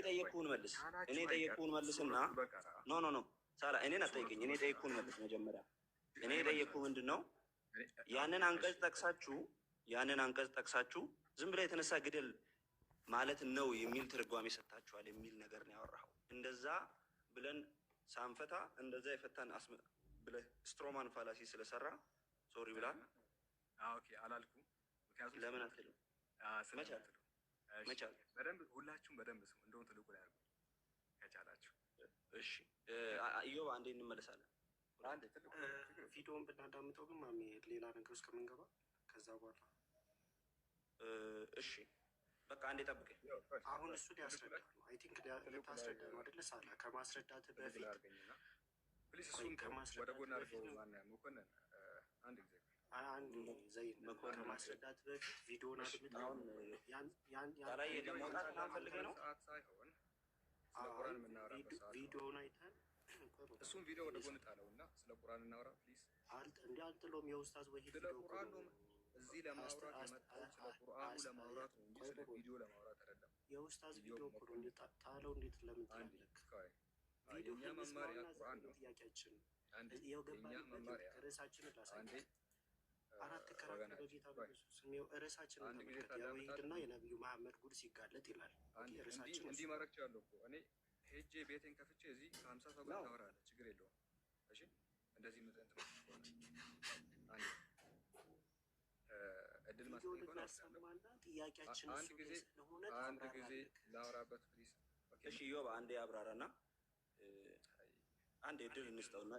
ጠየቅኩህን መልስ። እኔ ጠየቅኩህን መልስና ኖ ሳላ እኔን አትጠይቀኝ። እኔ ጠየቅኩህን መልስ መጀመሪያ። እኔ ጠየቅኩህ ምንድን ነው ያንን አንቀጽ ጠቅሳችሁ ዝም ብለህ የተነሳ ግደል ማለት ነው የሚል ትርጓሜ ሰጥታችኋል የሚል ነገር ነው ያወራኸው። እንደዛ ብለን ሳንፈታ እንደዛ የፈታን ብለህ ስትሮማን ፋላሲ ስለሰራ ሶሪ ብላል። ኦኬ አላልኩም። ምክንያቱም ለምን አትልም? መቻል በደንብ ሁላችሁም በደንብ ስሙ። እንደውም ትልቁ ላይ አድርጉ ከቻላችሁ። እሺ ኢዮብ አንዴ እንመለሳለን። አንዴ ትልቁ ቪዲዮውን ብናዳምጠው ግን ማሚ ሌላ ነገር ውስጥ ከምንገባ ከዛ በኋላ እሺ በቃ አንዴ ጠብቀኝ። አሁን እሱ ሊያስረዳ ነው። አይ ቲንክ ልታስረዳ ነው አይደለ? ሳላ ከማስረዳት በፊት ፕሊስ እሱን ወደ ጎን አድርገው። ማነው መኮንን? አንድ ዘይን ከማስረዳት በፊት ቪዲዮውን አድምጠው ያላየ ለማውጣት ፈልገህ ነው ሳይሆን ስለ ቁርአን የምናወራበት ሰዓት ቪዲዮውን አይተን እሱን ቪዲዮ ወደ ጎን ጣለው እና ስለ ቁርአን እናወራ ፕሊስ። እንደ አንጥሎም የኡስታዝ ወይ ስለ ቁርአን ነው እዚህ ለማውራት የመጣው ስለ ቁርአኑ ለማውራት ነው እንጂ ስለ ቪዲዮ ለማውራት አይደለም። የኡስታዝ ቪዲዮ እኮ ነው ጣለው። እንዴት ለምን ታለክ? ቪዲዮ መማሪያ ቁርአን ነው ጥያቄያችን። የኛ መማሪያ ርዕሳችንን ላሳይ። አራት ተከራከረ በጌታ በኢየሱስ ስም ርዕሳችንን ተመልከት። የወሂድና የነብዩ መሐመድ ጉድ ሲጋለጥ ይላል። ርዕሳችን እንዲህ ማድረግ ቻለሁ እኮ እኔ ሄጄ ቤቴን ከፍቼ እዚህ ከ50 ሰው ጋር ታወራለህ፣ ችግር የለውም። እሺ እንደዚህ ምጥንት ነው አንዴ እድል ማስጠንቀቅ ነው ያሰማና ጥያቄያችን አንድ ጊዜ ላውራበት ፕሊዝ። እሺ ኢዮብ አንዴ ያብራራና አንዴ እድል እንስጠውና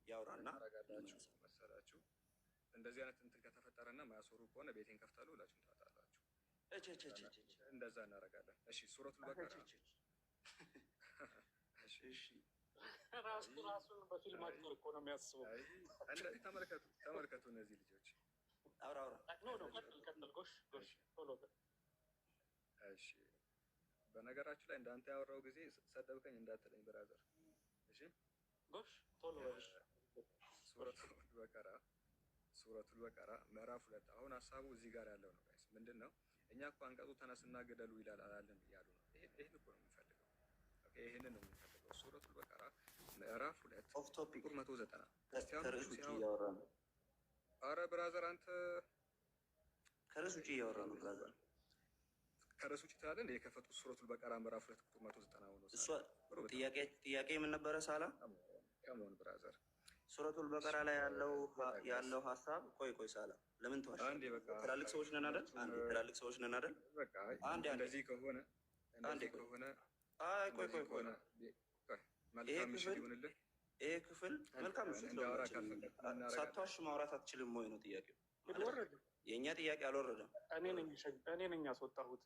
ያውራና አረጋጋችሁ መሰላችሁ። እንደዚህ አይነት እንትን ከተፈጠረና ማያሰሩ ከሆነ ቤቴን ከፍታለሁ ብላችሁ ታጣላችሁ። እንደዛ እናደርጋለን። እሺ ሱረቱል በቀራ እሺ ራሱን በፊልም አክተር እኮ ነው የሚያስበው። እንደዚህ ተመልከቱ እነዚህ ልጆች አውራ ቀጥል ጎሽ ቶሎ እሺ። በነገራችሁ ላይ እንዳንተ ያወራው ጊዜ ሰደብከኝ እንዳትለኝ ብራዘር። እሺ ጎሽ ቶሎ ሱረቱል በቀራ ምዕራፍ 2 አሁን ሐሳቡ እዚህ ጋር ያለው ነው ጋይስ። ምንድነው እኛ እኮ አንቀጹ ተነስና ገደሉ ይላል አላለም እያሉ ነው። ይሄን እኮ ነው የምንፈልገው። ኦኬ ይሄንን ነው የምንፈልገው። ሱረቱል በቀራ ምዕራፍ 2 ኦፍ ቶፒክ 190 ከርዕስ ውጪ እያወራ ነው። አረ ብራዘር አንተ ከርዕስ ውጪ እያወራ ነው ብራዘር። ከርዕስ ውጪ ታዲያ እንደ የከፈቱት ሱረቱል በቀራ ምዕራፍ 2 190 ነው። እሱ ጥያቄ ምን ነበረ ሳላ? ከሞን ብራዘር ሱረቱል በቀራ ላይ ያለው ሐሳብ ቆይ ሳላ ለምን ተዋሽ? አንዴ በቃ ትላልቅ ሰዎች ነን አይደል? በቃ አንዴ እንደዚህ ከሆነ አይ ቆይ መልካም ምሽት ይሁንልህ። ይሄ ክፍል መልካም ምሽት ነው። ሳትዋሽ ማውራት አትችልም ወይ ነው ጥያቄው? የኛ ጥያቄ አልወረደም። እኔ ነኝ ያስወጣሁት።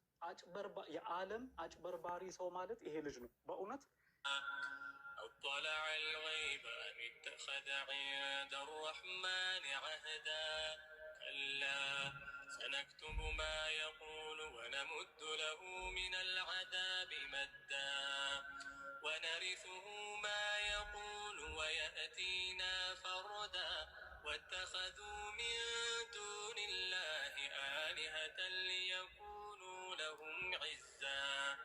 የዓለም አጭበርባሪ ሰው ማለት ይሄ ልጅ ነው በእውነት اطلع الغيب أم اتخذ عند الرحمن عهدا كلا سنكتب ما يقول ونمد له من العذاب مدا ونرثه ما يقول ويأتينا فردا واتخذوا من دون الله آلهة ليكونوا لهم عزا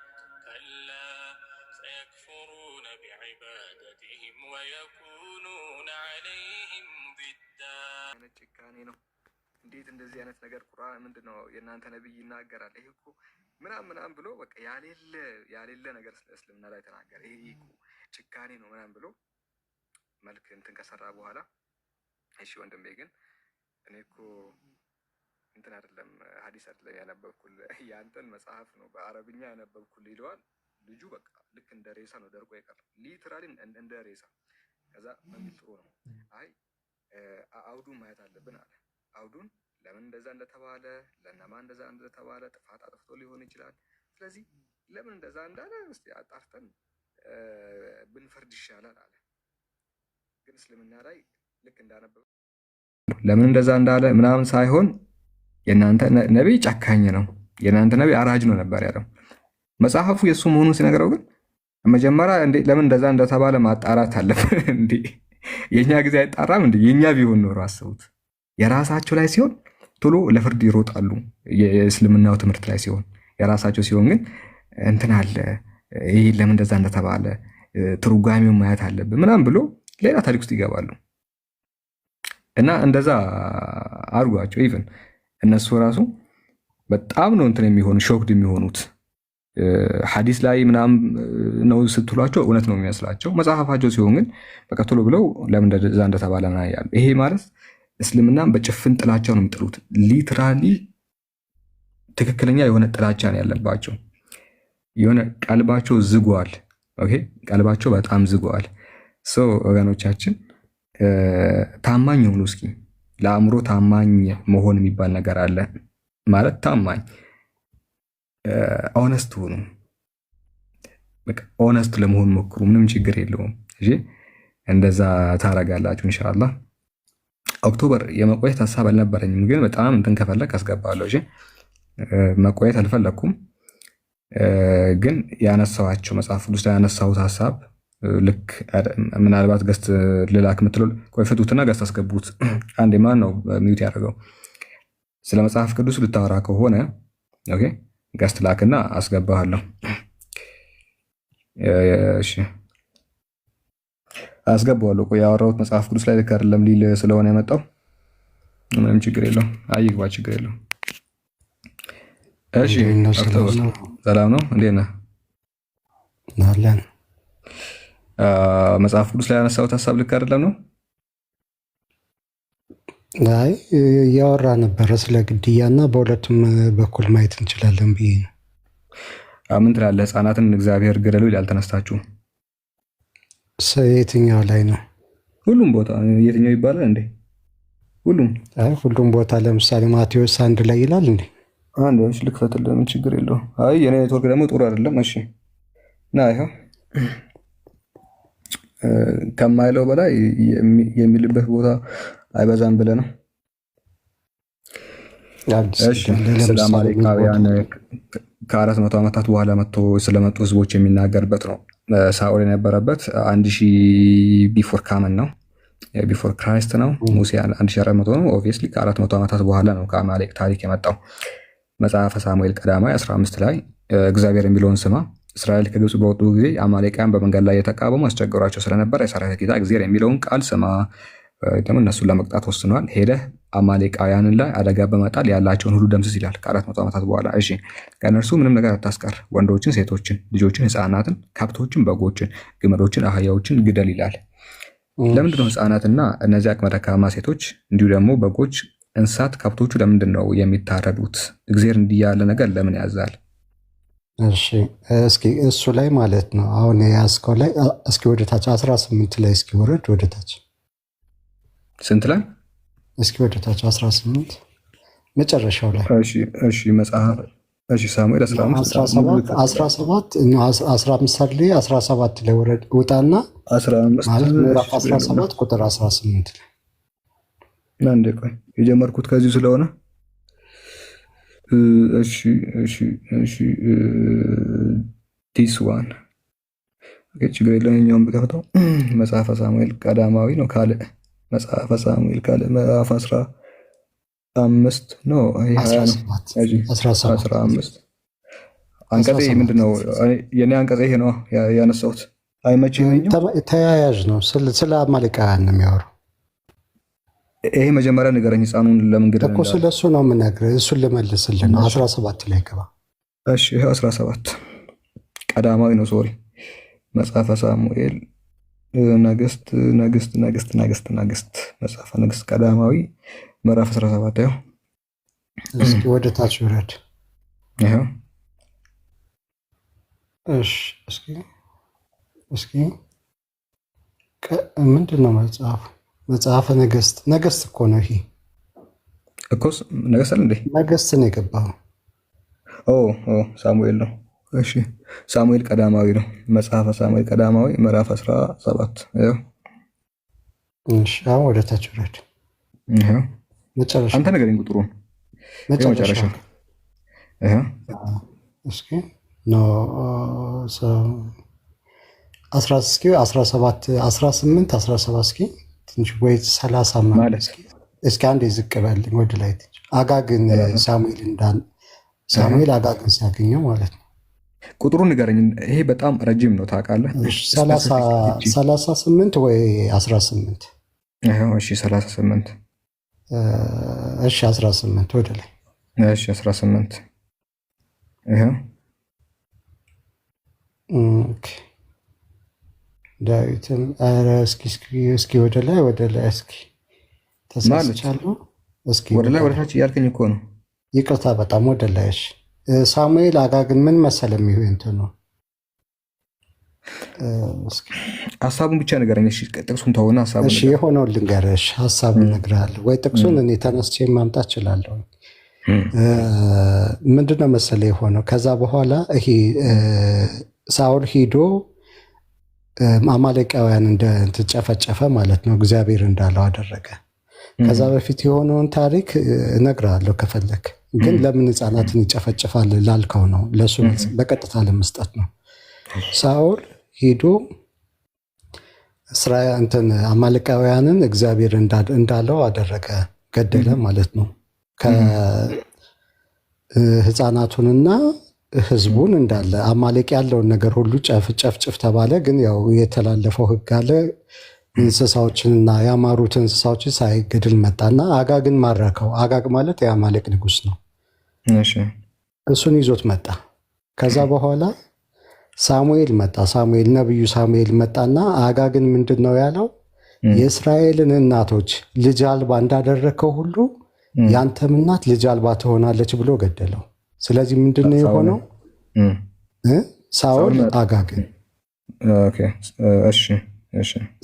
كلا سيكفرون بعبادتهم ويكونون عليهم ضدا ጭካኔ ነው። እንዴት እንደዚህ አይነት ነገር ቁርአን ምንድነው የእናንተ ነብይ ይናገራል? ይሄ እኮ ምናምን ብሎ በቃ ያሌለ ነገር ስለ እስልምና ላይ ተናገረ። ይሄ እኮ ጭካኔ ነው ምናምን ብሎ መልክ እንትን ከሰራ በኋላ እሺ ወንድሜ ግን እኔ እኮ እንትን አይደለም ሐዲስ አይደለም ያነበብኩልህ ያንተን መጽሐፍ ነው በአረብኛ ያነበብኩልህ ይለዋል። ልጁ በቃ ልክ እንደ ሬሳ ነው ደርቆ የቀረ ሊትራሊ እንደ ሬሳ። ከዛ በሚል ጥሩ ነው አይ አውዱን ማየት አለብን አለ። አውዱን ለምን እንደዛ እንደተባለ ለነማን እንደዛ እንደተባለ ጥፋት አጥፍቶ ሊሆን ይችላል። ስለዚህ ለምን እንደዛ እንዳለ እስቲ አጣርተን ብንፈርድ ይሻላል አለ። ግን እስልምና ላይ ልክ እንዳነበበ ለምን እንደዛ እንዳለ ምናምን ሳይሆን የእናንተ ነብይ ጨካኝ ነው፣ የእናንተ ነብይ አራጅ ነው ነበር ያለው። መጽሐፉ የሱ መሆኑን ሲነግረው ግን መጀመሪያ ለምን እንደዛ እንደተባለ ማጣራት አለብን። እንዴ የኛ ጊዜ አይጣራም እንዴ? የኛ ቢሆን ኖሮ አስቡት። የራሳቸው ላይ ሲሆን ቶሎ ለፍርድ ይሮጣሉ። የእስልምናው ትምህርት ላይ ሲሆን የራሳቸው ሲሆን ግን እንትን አለ ይህ ለምን እንደዛ እንደተባለ ትርጓሜውን ማየት አለብን ምናምን ብሎ ሌላ ታሪክ ውስጥ ይገባሉ። እና እንደዛ አድርጓቸው ኢቭን እነሱ ራሱ በጣም ነው እንትን የሚሆኑ ሾክድ የሚሆኑት ሐዲስ ላይ ምናምን ነው ስትሏቸው እውነት ነው የሚመስላቸው። መጽሐፋቸው ሲሆን ግን በቃ ቶሎ ብለው ለምን እንደዛ እንደተባለ ምናምን ያሉ። ይሄ ማለት እስልምናን በጭፍን ጥላቻ ነው የሚጥሉት። ሊትራሊ ትክክለኛ የሆነ ጥላቻ ነው ያለባቸው። የሆነ ቀልባቸው ዝጓል። ኦኬ ቀልባቸው በጣም ዝጓል። ሶ ወገኖቻችን ታማኝ ሆኑ እስኪ። ለአእምሮ ታማኝ መሆን የሚባል ነገር አለ ማለት ታማኝ ኦነስት ሆኑ። በቃ ኦነስት ለመሆን ሞክሩ። ምንም ችግር የለውም። እሺ እንደዛ ታረጋላችሁ ኢንሻአላህ። ኦክቶበር የመቆየት ሀሳብ አልነበረኝም፣ ግን በጣም እንትን ከፈለክ አስገባለሁ። እሺ መቆየት አልፈለኩም፣ ግን ያነሳዋቸው መጽሐፍ ቅዱስ ላይ ያነሳሁት ሀሳብ ልክ ምናልባት ገስት ልላክ ምትሉ ቆይ ፍቱትና ገስት አስገቡት። አንዴ ማን ነው ሚውት ያደርገው? ስለ መጽሐፍ ቅዱስ ልታወራ ከሆነ ኦኬ ገስት ላክና አስገባሃለሁ። እሺ አስገባዋለሁ። ቆይ ያወራሁት መጽሐፍ ቅዱስ ላይ ልክ አይደለም ሊል ስለሆነ የመጣው ምንም ችግር የለውም። አይግባ፣ ችግር የለውም። እሺ ሰላም ነው፣ እንዴት ነህ? አለን። መጽሐፍ ቅዱስ ላይ ያነሳሁት ሀሳብ ልክ አይደለም ነው? አይ እያወራ ነበረ ስለ ግድያና በሁለቱም በኩል ማየት እንችላለን ብዬ ነው። ምን ትላለህ? ህፃናትን እግዚአብሔር ገደሉ ይላል። ተነስታችሁ የትኛው ላይ ነው? ሁሉም ቦታ የትኛው ይባላል እንዴ? ሁሉም ሁሉም ቦታ። ለምሳሌ ማቴዎስ 1 ላይ ይላል እንዴ? አንድ እሺ ልክፈትልህ፣ ምን ችግር የለው። አይ የኔ ኔትወርክ ደግሞ ጥሩ አይደለም። እሺ ና ይኸው ከማይለው በላይ የሚልበት ቦታ አይበዛም ብለህ ነው። እሺ ስለ አማሌቃውያን ከ400 ዓመታት በኋላ ስለመጡ ህዝቦች የሚናገርበት ነው። ሳኦል የነበረበት 1000 ቢፎር ካመን ነው፣ ቢፎር ክራይስት ነው። ሙሴ 1400 ነው። ኦብቪየስሊ ከ400 ዓመታት በኋላ ነው ከአማሌቅ ታሪክ የመጣው። መጽሐፈ ሳሙኤል ቀዳማዊ 15 ላይ እግዚአብሔር የሚለውን ስማ፣ እስራኤል ከግብፅ በወጡ ጊዜ አማሌቃውያን በመንገድ ላይ የተቃወሙ አስቸግሯቸው ስለነበር የሰራዊት ጌታ እግዚአብሔር የሚለውን ቃል ስማ፣ ደግሞ እነሱን ለመቅጣት ወስኗል። ሄደህ አማሌቃውያንን ላይ አደጋ በመጣል ያላቸውን ሁሉ ደምስስ ይላል። ከ400 ዓመታት በኋላ እሺ፣ ከእነርሱ ምንም ነገር አታስቀር፣ ወንዶችን፣ ሴቶችን፣ ልጆችን፣ ህፃናትን፣ ከብቶችን፣ በጎችን፣ ግመሎችን፣ አህያዎችን ግደል ይላል። ለምንድን ነው ህፃናትና እነዚህ አቅመ ደካማ ሴቶች እንዲሁ ደግሞ በጎች፣ እንስሳት፣ ከብቶቹ ለምንድን ነው የሚታረዱት? እግዚአብሔር እንዲህ ያለ ነገር ለምን ያዛል? እሺ እስኪ እሱ ላይ ማለት ነው አሁን የያዝከው ላይ እስኪ ወደታች 18 ላይ እስኪ ወረድ ወደታች። ስንት ላይ? እስኪ ወደታች 18 መጨረሻው ላይ። እሺ መጽሐፍ ሳሙኤል 15 ላይ 17 ላይ ወረድ ውጣና 15 ማለት ምዕራፍ 17 ቁጥር 18 ላይ አንዴ ቆይ የጀመርኩት ከዚህ ስለሆነ ዲስ ዋን ችግር የለም። የኛውን ብከፍተው መጽሐፈ ሳሙኤል ቀዳማዊ ነው ካልዕ መጽሐፈ ሳሙኤል ካልዕ ምዕራፍ 15 ነው 15 አንቀጼ ምንድን ነው? የኔ አንቀጼ ይሄ ነው ያነሳሁት። አይመችኝም። ተያያዥ ነው። ስለ አማሌቃውያን ነው የሚያወራው። ይሄ መጀመሪያ ንገረኝ። ህፃኑን ለምን ገደል እኮ ስለሱ ነው የምነግርህ። እሱን ልመልስልህ ነው። 17 ላይ ገባ። እሺ ይሄ 17 ቀዳማዊ ነው። ሶሪ መጽሐፈ ሳሙኤል ነገስት መጽሐፈ ነገስት ቀዳማዊ ምዕራፍ 17 ያው እስኪ ወደ ታች ወረድ። ይሄው እሺ እስኪ ምንድን ነው መጽሐፉ? መጽሐፈ ነገስት እኮ ነው ይሄ እኮስ ነገስት እንዴ? ነገስት ነው የገባው። ሳሙኤል ነው። እሺ ሳሙኤል ቀዳማዊ ነው። መጽሐፈ ሳሙኤል ቀዳማዊ ምዕራፍ 17 ያው እሺ አሁን ወደ ታች ወረድ። ይሄው መጨረሻ አንተ ነገርኝ ቁጥሩን መጨረሻ ይሄው እስኪ ኖ 17 18 17 እስኪ ትንሽ ወይ 30 ማለት እስኪ አንዴ ዝቅ በልኝ ወደ ላይ ትንሽ አጋግን ሳሙኤል አጋግን ሲያገኘው ማለት ነው። ቁጥሩን ንገረኝ። ይሄ በጣም ረጅም ነው ታውቃለህ። 38 ወይ 18? እሺ 38 እሺ 18 ወደ ላይ እሺ 18 ይሄ ዳዊትም ኧረ እስኪ ወደ ላይ እስኪ ተሳስቻለሁ። እስኪ ወደ ላይ ወደ ታች እያልከኝ እኮ ነው። ይቅርታ በጣም ወደ ላይ። እሺ ሳሙኤል አጋግን ምን መሰለህ የሚሆን እንትን ነው። ሀሳቡን ብቻ ንገረኝ። እሺ ጥቅሱን ተውና ሀሳቡን። እሺ የሆነውን ልንገርህ፣ ሀሳቡን እነግርሃለሁ ወይ ጥቅሱን እኔ ተነስቼ ማምጣት እችላለሁ። ምንድነው መሰለህ የሆነው? ከዛ በኋላ ይሄ ሳውል ሂዶ አማሌቃውያን እንደተጨፈጨፈ ማለት ነው፣ እግዚአብሔር እንዳለው አደረገ። ከዛ በፊት የሆነውን ታሪክ እነግርሃለሁ ከፈለክ፣ ግን ለምን ህፃናትን ይጨፈጭፋል ላልከው ነው፣ ለሱ በቀጥታ ለመስጠት ነው። ሳውል ሂዶ አማሌቃውያንን እግዚአብሔር እንዳለው አደረገ፣ ገደለ ማለት ነው። ህፃናቱንና ህዝቡን እንዳለ አማሌቅ ያለውን ነገር ሁሉ ጨፍጭፍ ተባለ። ግን ያው የተላለፈው ህግ አለ። እንስሳዎችንና ያማሩት እንስሳዎችን ሳይገድል መጣና አጋግን ማረከው። አጋግ ማለት የአማሌቅ ንጉስ ነው። እሱን ይዞት መጣ። ከዛ በኋላ ነቢዩ ሳሙኤል መጣና አጋግን ምንድን ነው ያለው? የእስራኤልን እናቶች ልጅ አልባ እንዳደረግከው ሁሉ ያንተም እናት ልጅ አልባ ትሆናለች ብሎ ገደለው። ስለዚህ ምንድን ነው የሆነው? ሳኦል አጋግን።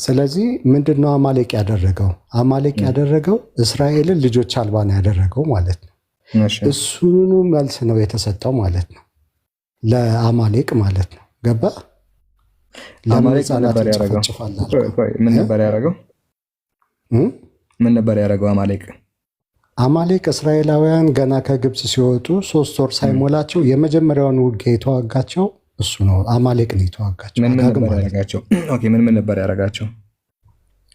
ስለዚህ ምንድን ነው አማሌቅ ያደረገው? አማሌቅ ያደረገው እስራኤልን ልጆች አልባ ነው ያደረገው ማለት ነው። እሱኑ መልስ ነው የተሰጠው ማለት ነው ለአማሌቅ ማለት ነው። ገባ? ለምን ህፃናትን ጨፈጭፋለህ? ምን ነበር ያደረገው አማሌቅ? አማሌቅ እስራኤላውያን ገና ከግብፅ ሲወጡ 3 ወር ሳይሞላቸው የመጀመሪያውን ውጊያ የተዋጋቸው እሱ ነው። አማሌቅ ነው የተዋጋቸው። ምን ነበር ያደረጋቸው?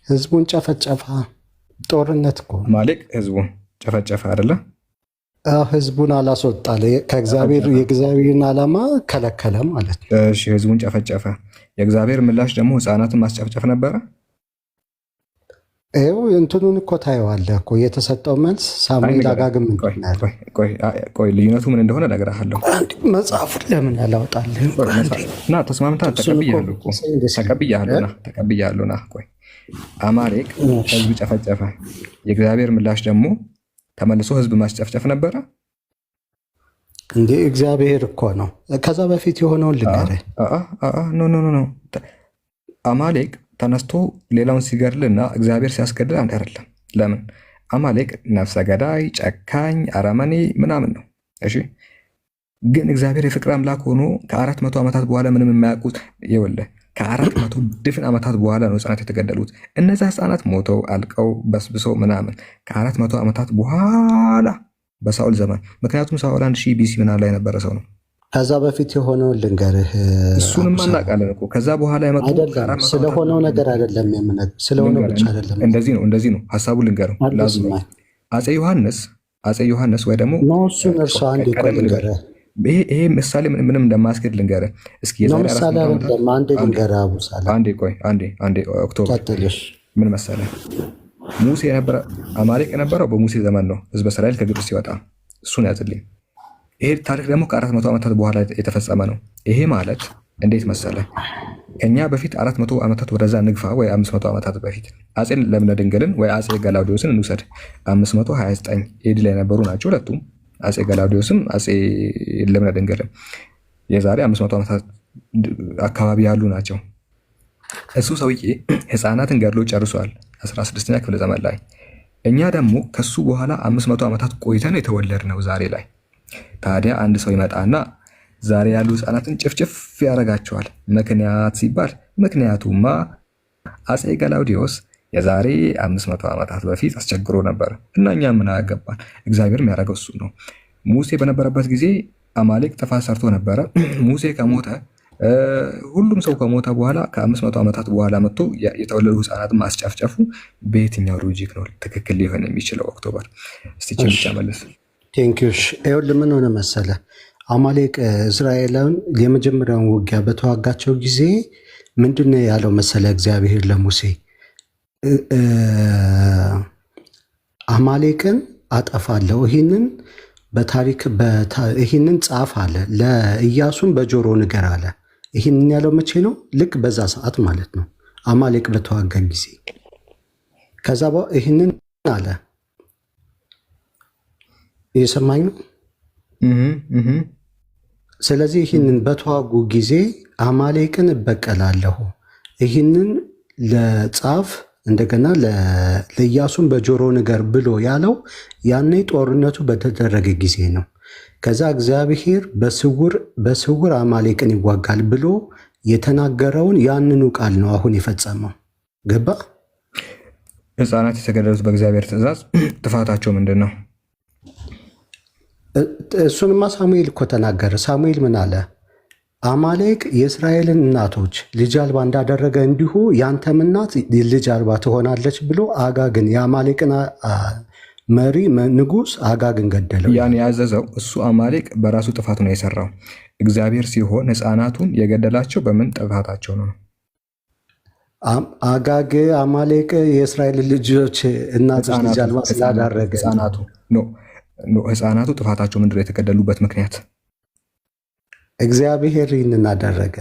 ህዝቡን ጨፈጨፈ። ጦርነት እኮ አማሌቅ ህዝቡን ጨፈጨፈ አይደለ? ህዝቡን አላስወጣለ። የእግዚአብሔርን ዓላማ ከለከለ ማለት ነው። እሺ ህዝቡን ጨፈጨፈ። የእግዚአብሔር ምላሽ ደግሞ ህፃናትን ማስጨፍጨፍ ነበረ። ይኸው እንትኑን እኮ ታየዋለህ እኮ የተሰጠው መልስ። ሳሙኤል አጋግም ቆይ ልዩነቱ ምን እንደሆነ እነግርሃለሁ። መጽሐፉን ለምን ያላወጣልህ? ና ተስማምተን ተቀብያለሁ። ና ቆይ አማሌቅ ህዝብ ጨፈጨፈ። የእግዚአብሔር ምላሽ ደግሞ ተመልሶ ህዝብ ማስጨፍጨፍ ነበረ እንዴ? እግዚአብሔር እኮ ነው። ከዛ በፊት የሆነውን ልንገርህ። ኖ አማሌቅ ተነስቶ ሌላውን ሲገድልና እግዚአብሔር ሲያስገድል አንድ አይደለም። ለምን? አማሌቅ ነፍሰ ገዳይ፣ ጨካኝ፣ አረመኔ ምናምን ነው። እሺ ግን እግዚአብሔር የፍቅር አምላክ ሆኖ ከ400 ዓመታት በኋላ ምንም የማያውቁት ይኸውልህ፣ ከ400 ድፍን ዓመታት በኋላ ነው ህፃናት የተገደሉት። እነዛ ህፃናት ሞተው አልቀው በስብሰው ምናምን ከ400 ዓመታት በኋላ በሳኦል ዘመን። ምክንያቱም ሳኦል 1000 ቢሲ ምናምን ላይ የነበረ ሰው ነው። ከዛ በፊት የሆነውን ልንገርህ። እሱንም አናውቃለን እኮ። ከዛ በኋላ የመጡ ስለሆነው ነገር አይደለም የምነግርህ፣ ስለሆነው ብቻ አይደለም። እንደዚህ ነው ሀሳቡ ልንገርህ። አፄ ዮሐንስ ወይ ደግሞ እሱን እርሷ አንድ ቆይ ልንገርህ። ይሄ ምሳሌ ምንም እንደማያስኬድ ልንገርህ። እስኪ ምሳሌ አይደለም፣ አንዴ ልንገርህ። አቡሳላ አንዴ ኦክቶበር ምን መሰለህ፣ ሙሴ የነበረ አማሌቅ የነበረው በሙሴ ዘመን ነው፣ ህዝበ እስራኤል ከግብፅ ሲወጣ። እሱን ያዝልኝ። ይሄ ታሪክ ደግሞ ከ400 ዓመታት በኋላ የተፈጸመ ነው። ይሄ ማለት እንዴት መሰለ፣ ከኛ በፊት 400 ዓመታት ወደዛ ንግፋ፣ ወይ 500 ዓመታት በፊት አፄ ልብነ ድንግልን ወይ አፄ ገላውዲዮስን እንውሰድ። 529 ኤዲ ላይ የነበሩ ናቸው ሁለቱም፣ አፄ ገላውዲዮስም አፄ ልብነ ድንግልም የዛሬ 500 ዓመታት አካባቢ ያሉ ናቸው። እሱ ሰውዬ ህፃናትን ገድሎ ጨርሷል 16ኛ ክፍለ ዘመን ላይ። እኛ ደግሞ ከሱ በኋላ 500 ዓመታት ቆይተን የተወለድነው ዛሬ ላይ። ታዲያ አንድ ሰው ይመጣና ዛሬ ያሉ ህፃናትን ጭፍጭፍ ያደርጋቸዋል። ምክንያት ሲባል ምክንያቱማ አፄ ገላውዲዮስ የዛሬ 500 ዓመታት በፊት አስቸግሮ ነበር እና እኛ ምን አያገባን፣ እግዚአብሔር የሚያደርገው እሱ ነው። ሙሴ በነበረበት ጊዜ አማሌቅ ጥፋት ሰርቶ ነበረ። ሙሴ ከሞተ ሁሉም ሰው ከሞተ በኋላ ከ500 ዓመታት በኋላ መጥቶ የተወለዱ ህፃናትን ማስጨፍጨፉ በየትኛው ሎጂክ ነው ትክክል ሊሆን የሚችለው? ኦክቶበር እስቲ ብቻ መልስ። ቴንኪዩ። ይኸውልህ ምን ሆነ መሰለህ፣ አማሌቅ እስራኤልን የመጀመሪያውን ውጊያ በተዋጋቸው ጊዜ ምንድን ነው ያለው መሰለ እግዚአብሔር ለሙሴ አማሌቅን አጠፋለሁ፣ ይህንን በታሪክ ይህንን ጻፍ አለ። ለኢያሱን በጆሮ ንገር አለ። ይህንን ያለው መቼ ነው? ልክ በዛ ሰዓት ማለት ነው፣ አማሌቅ በተዋጋ ጊዜ። ከዛ ይህንን አለ። እየሰማኝ ነው? ስለዚህ ይህንን በተዋጉ ጊዜ አማሌቅን እበቀላለሁ፣ ይህንን ለጻፍ እንደገና ለኢያሱን በጆሮ ንገር ብሎ ያለው ያኔ ጦርነቱ በተደረገ ጊዜ ነው። ከዛ እግዚአብሔር በስውር አማሌቅን ይዋጋል ብሎ የተናገረውን ያንኑ ቃል ነው አሁን የፈጸመው። ገባ? ሕፃናት የተገደሉት በእግዚአብሔር ትእዛዝ ጥፋታቸው ምንድን ነው? እሱንማ ሳሙኤል እኮ ተናገረ። ሳሙኤል ምን አለ? አማሌቅ የእስራኤልን እናቶች ልጅ አልባ እንዳደረገ እንዲሁ ያንተም እናት ልጅ አልባ ትሆናለች ብሎ አጋግን የአማሌቅን መሪ ንጉሥ አጋግን ገደለው። ያን ያዘዘው እሱ አማሌቅ በራሱ ጥፋት ነው የሰራው። እግዚአብሔር ሲሆን ሕፃናቱን የገደላቸው በምን ጥፋታቸው ነው? አጋግ አማሌቅ የእስራኤል ልጆች እናቶች ልጅ አልባ ስላዳረገ ሕፃናቱ ጥፋታቸው ምንድን ነው? የተገደሉበት ምክንያት እግዚአብሔር ይህንን አደረገ።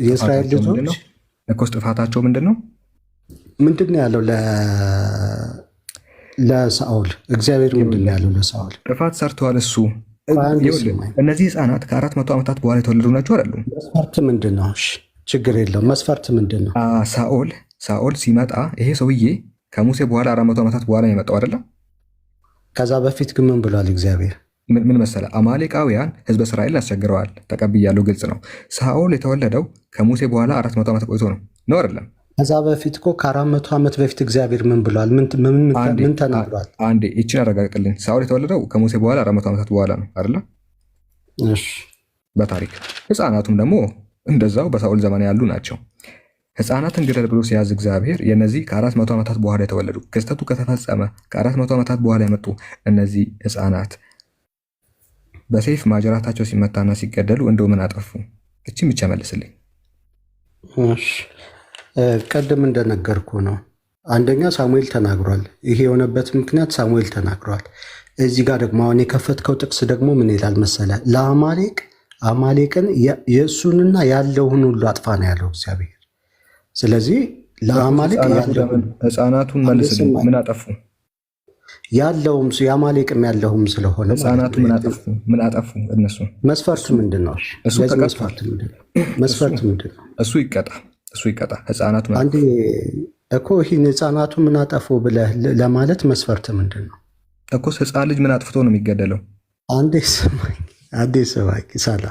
የእስራኤል ልጆች እኮስ ጥፋታቸው ምንድን ነው? ምንድን ነው ያለው ለሳኦል? እግዚአብሔር ምንድን ነው ያለው ለሳኦል? ጥፋት ሰርተዋል። እሱ እነዚህ ሕፃናት ከ400 ዓመታት በኋላ የተወለዱ ናቸው አይደሉም? መስፈርት ምንድን ነው? ችግር የለውም። መስፈርት ምንድን ነው? ሳኦል ሲመጣ ይሄ ሰውዬ ከሙሴ በኋላ 400 ዓመታት በኋላ የመጣው አይደለም? ከዛ በፊት ግን ምን ብሏል እግዚአብሔር? ምን መሰለ? አማሌቃውያን ህዝበ እስራኤል አስቸግረዋል። ተቀብያለሁ፣ ግልጽ ነው። ሳኦል የተወለደው ከሙሴ በኋላ 400 ዓመት ቆይቶ ነው አይደለም? ከዛ በፊት እኮ ከ400 ዓመት በፊት እግዚአብሔር ምን ብሏል? ምን ተናግሯል? አንዴ ይችን አረጋግጥልኝ። ሳኦል የተወለደው ከሙሴ በኋላ 400 ዓመታት በኋላ ነው አይደለ? በታሪክ ሕፃናቱም ደግሞ እንደዛው በሳኦል ዘመን ያሉ ናቸው። ሕፃናትን ግደል ብሎ ሲያዝ እግዚአብሔር የነዚህ ከ400 ዓመታት በኋላ የተወለዱ ክስተቱ ከተፈጸመ ከ400 ዓመታት በኋላ የመጡ እነዚህ ሕፃናት በሰይፍ ማጀራታቸው ሲመታና ሲገደሉ እንደው ምን አጠፉ? እቺን ብቻ መልስልኝ። ቀደም እንደነገርኩ ነው። አንደኛ ሳሙኤል ተናግሯል። ይሄ የሆነበት ምክንያት ሳሙኤል ተናግሯል። እዚህ ጋር ደግሞ አሁን የከፈትከው ጥቅስ ደግሞ ምን ይላል መሰለ? አማሌቅን የእሱንና ያለውን ሁሉ አጥፋ ነው ያለው እግዚአብሔር። ስለዚህ ለአማሌቅ ሕፃናቱን መልስልኝ። ምን አጠፉ? ያለውም የአማሌቅም ያለውም ስለሆነ ሕፃናቱ ምን አጠፉ? እነሱ መስፈርቱ ምንድን ነው? መስፈርቱ ምንድን ነው? እሱ ይቀጣ። ሕፃናቱ እኮ ይህን ሕፃናቱ ምን አጠፉ ብለህ ለማለት መስፈርት ምንድን ነው እኮ? ሕፃን ልጅ ምን አጥፍቶ ነው የሚገደለው? አንዴ ስማኝ ሳላ፣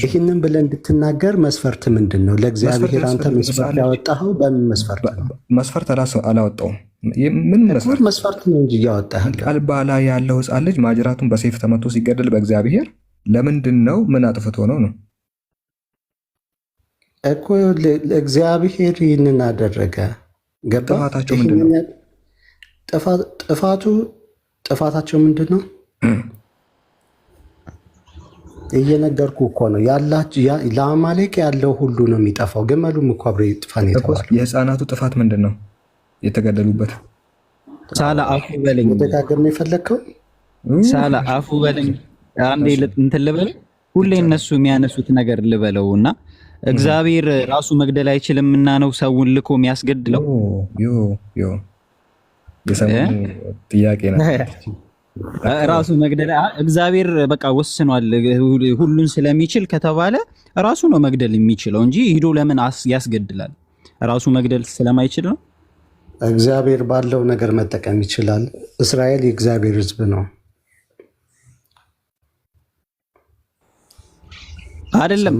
ይህንን ብለህ እንድትናገር መስፈርት ምንድን ነው? ለእግዚአብሔር አንተ መስፈርት ያወጣኸው በምን መስፈርት ነው? መስፈርት አላወጣውም። መስፈርት ነው እንጂ እያወጣህ ቀልባ ላይ ያለው ሕፃን ልጅ ማጅራቱን በሰይፍ ተመቶ ሲገደል በእግዚአብሔር ለምንድን ነው? ምን አጥፍቶ ነው እኮ እግዚአብሔር ይህንን አደረገ። ገባ? ጥፋታቸው ምንድን ነው? ጥፋታቸው ምንድን ነው? እየነገርኩ እኮ ነው። ለአማሌቅ ያለው ሁሉ ነው የሚጠፋው። ግመሉም እኮ አብሬ ጥፋን የተባለው። የሕፃናቱ ጥፋት ምንድን ነው? የተገደሉበት ሳላ አፉ በለኝ። መደጋገም ነው የፈለግከው? ሳላ አፉ በለኝ። አንዴ እንትን ልበል። ሁሌ እነሱ የሚያነሱት ነገር ልበለው እና እግዚአብሔር ራሱ መግደል አይችልምና ነው ሰውን ልኮ የሚያስገድለው። ጥያቄ ነው ራሱ መግደል። እግዚአብሔር በቃ ወስኗል ሁሉን ስለሚችል ከተባለ ራሱ ነው መግደል የሚችለው እንጂ ሂዶ ለምን ያስገድላል? ራሱ መግደል ስለማይችል ነው። እግዚአብሔር ባለው ነገር መጠቀም ይችላል። እስራኤል የእግዚአብሔር ሕዝብ ነው አይደለም?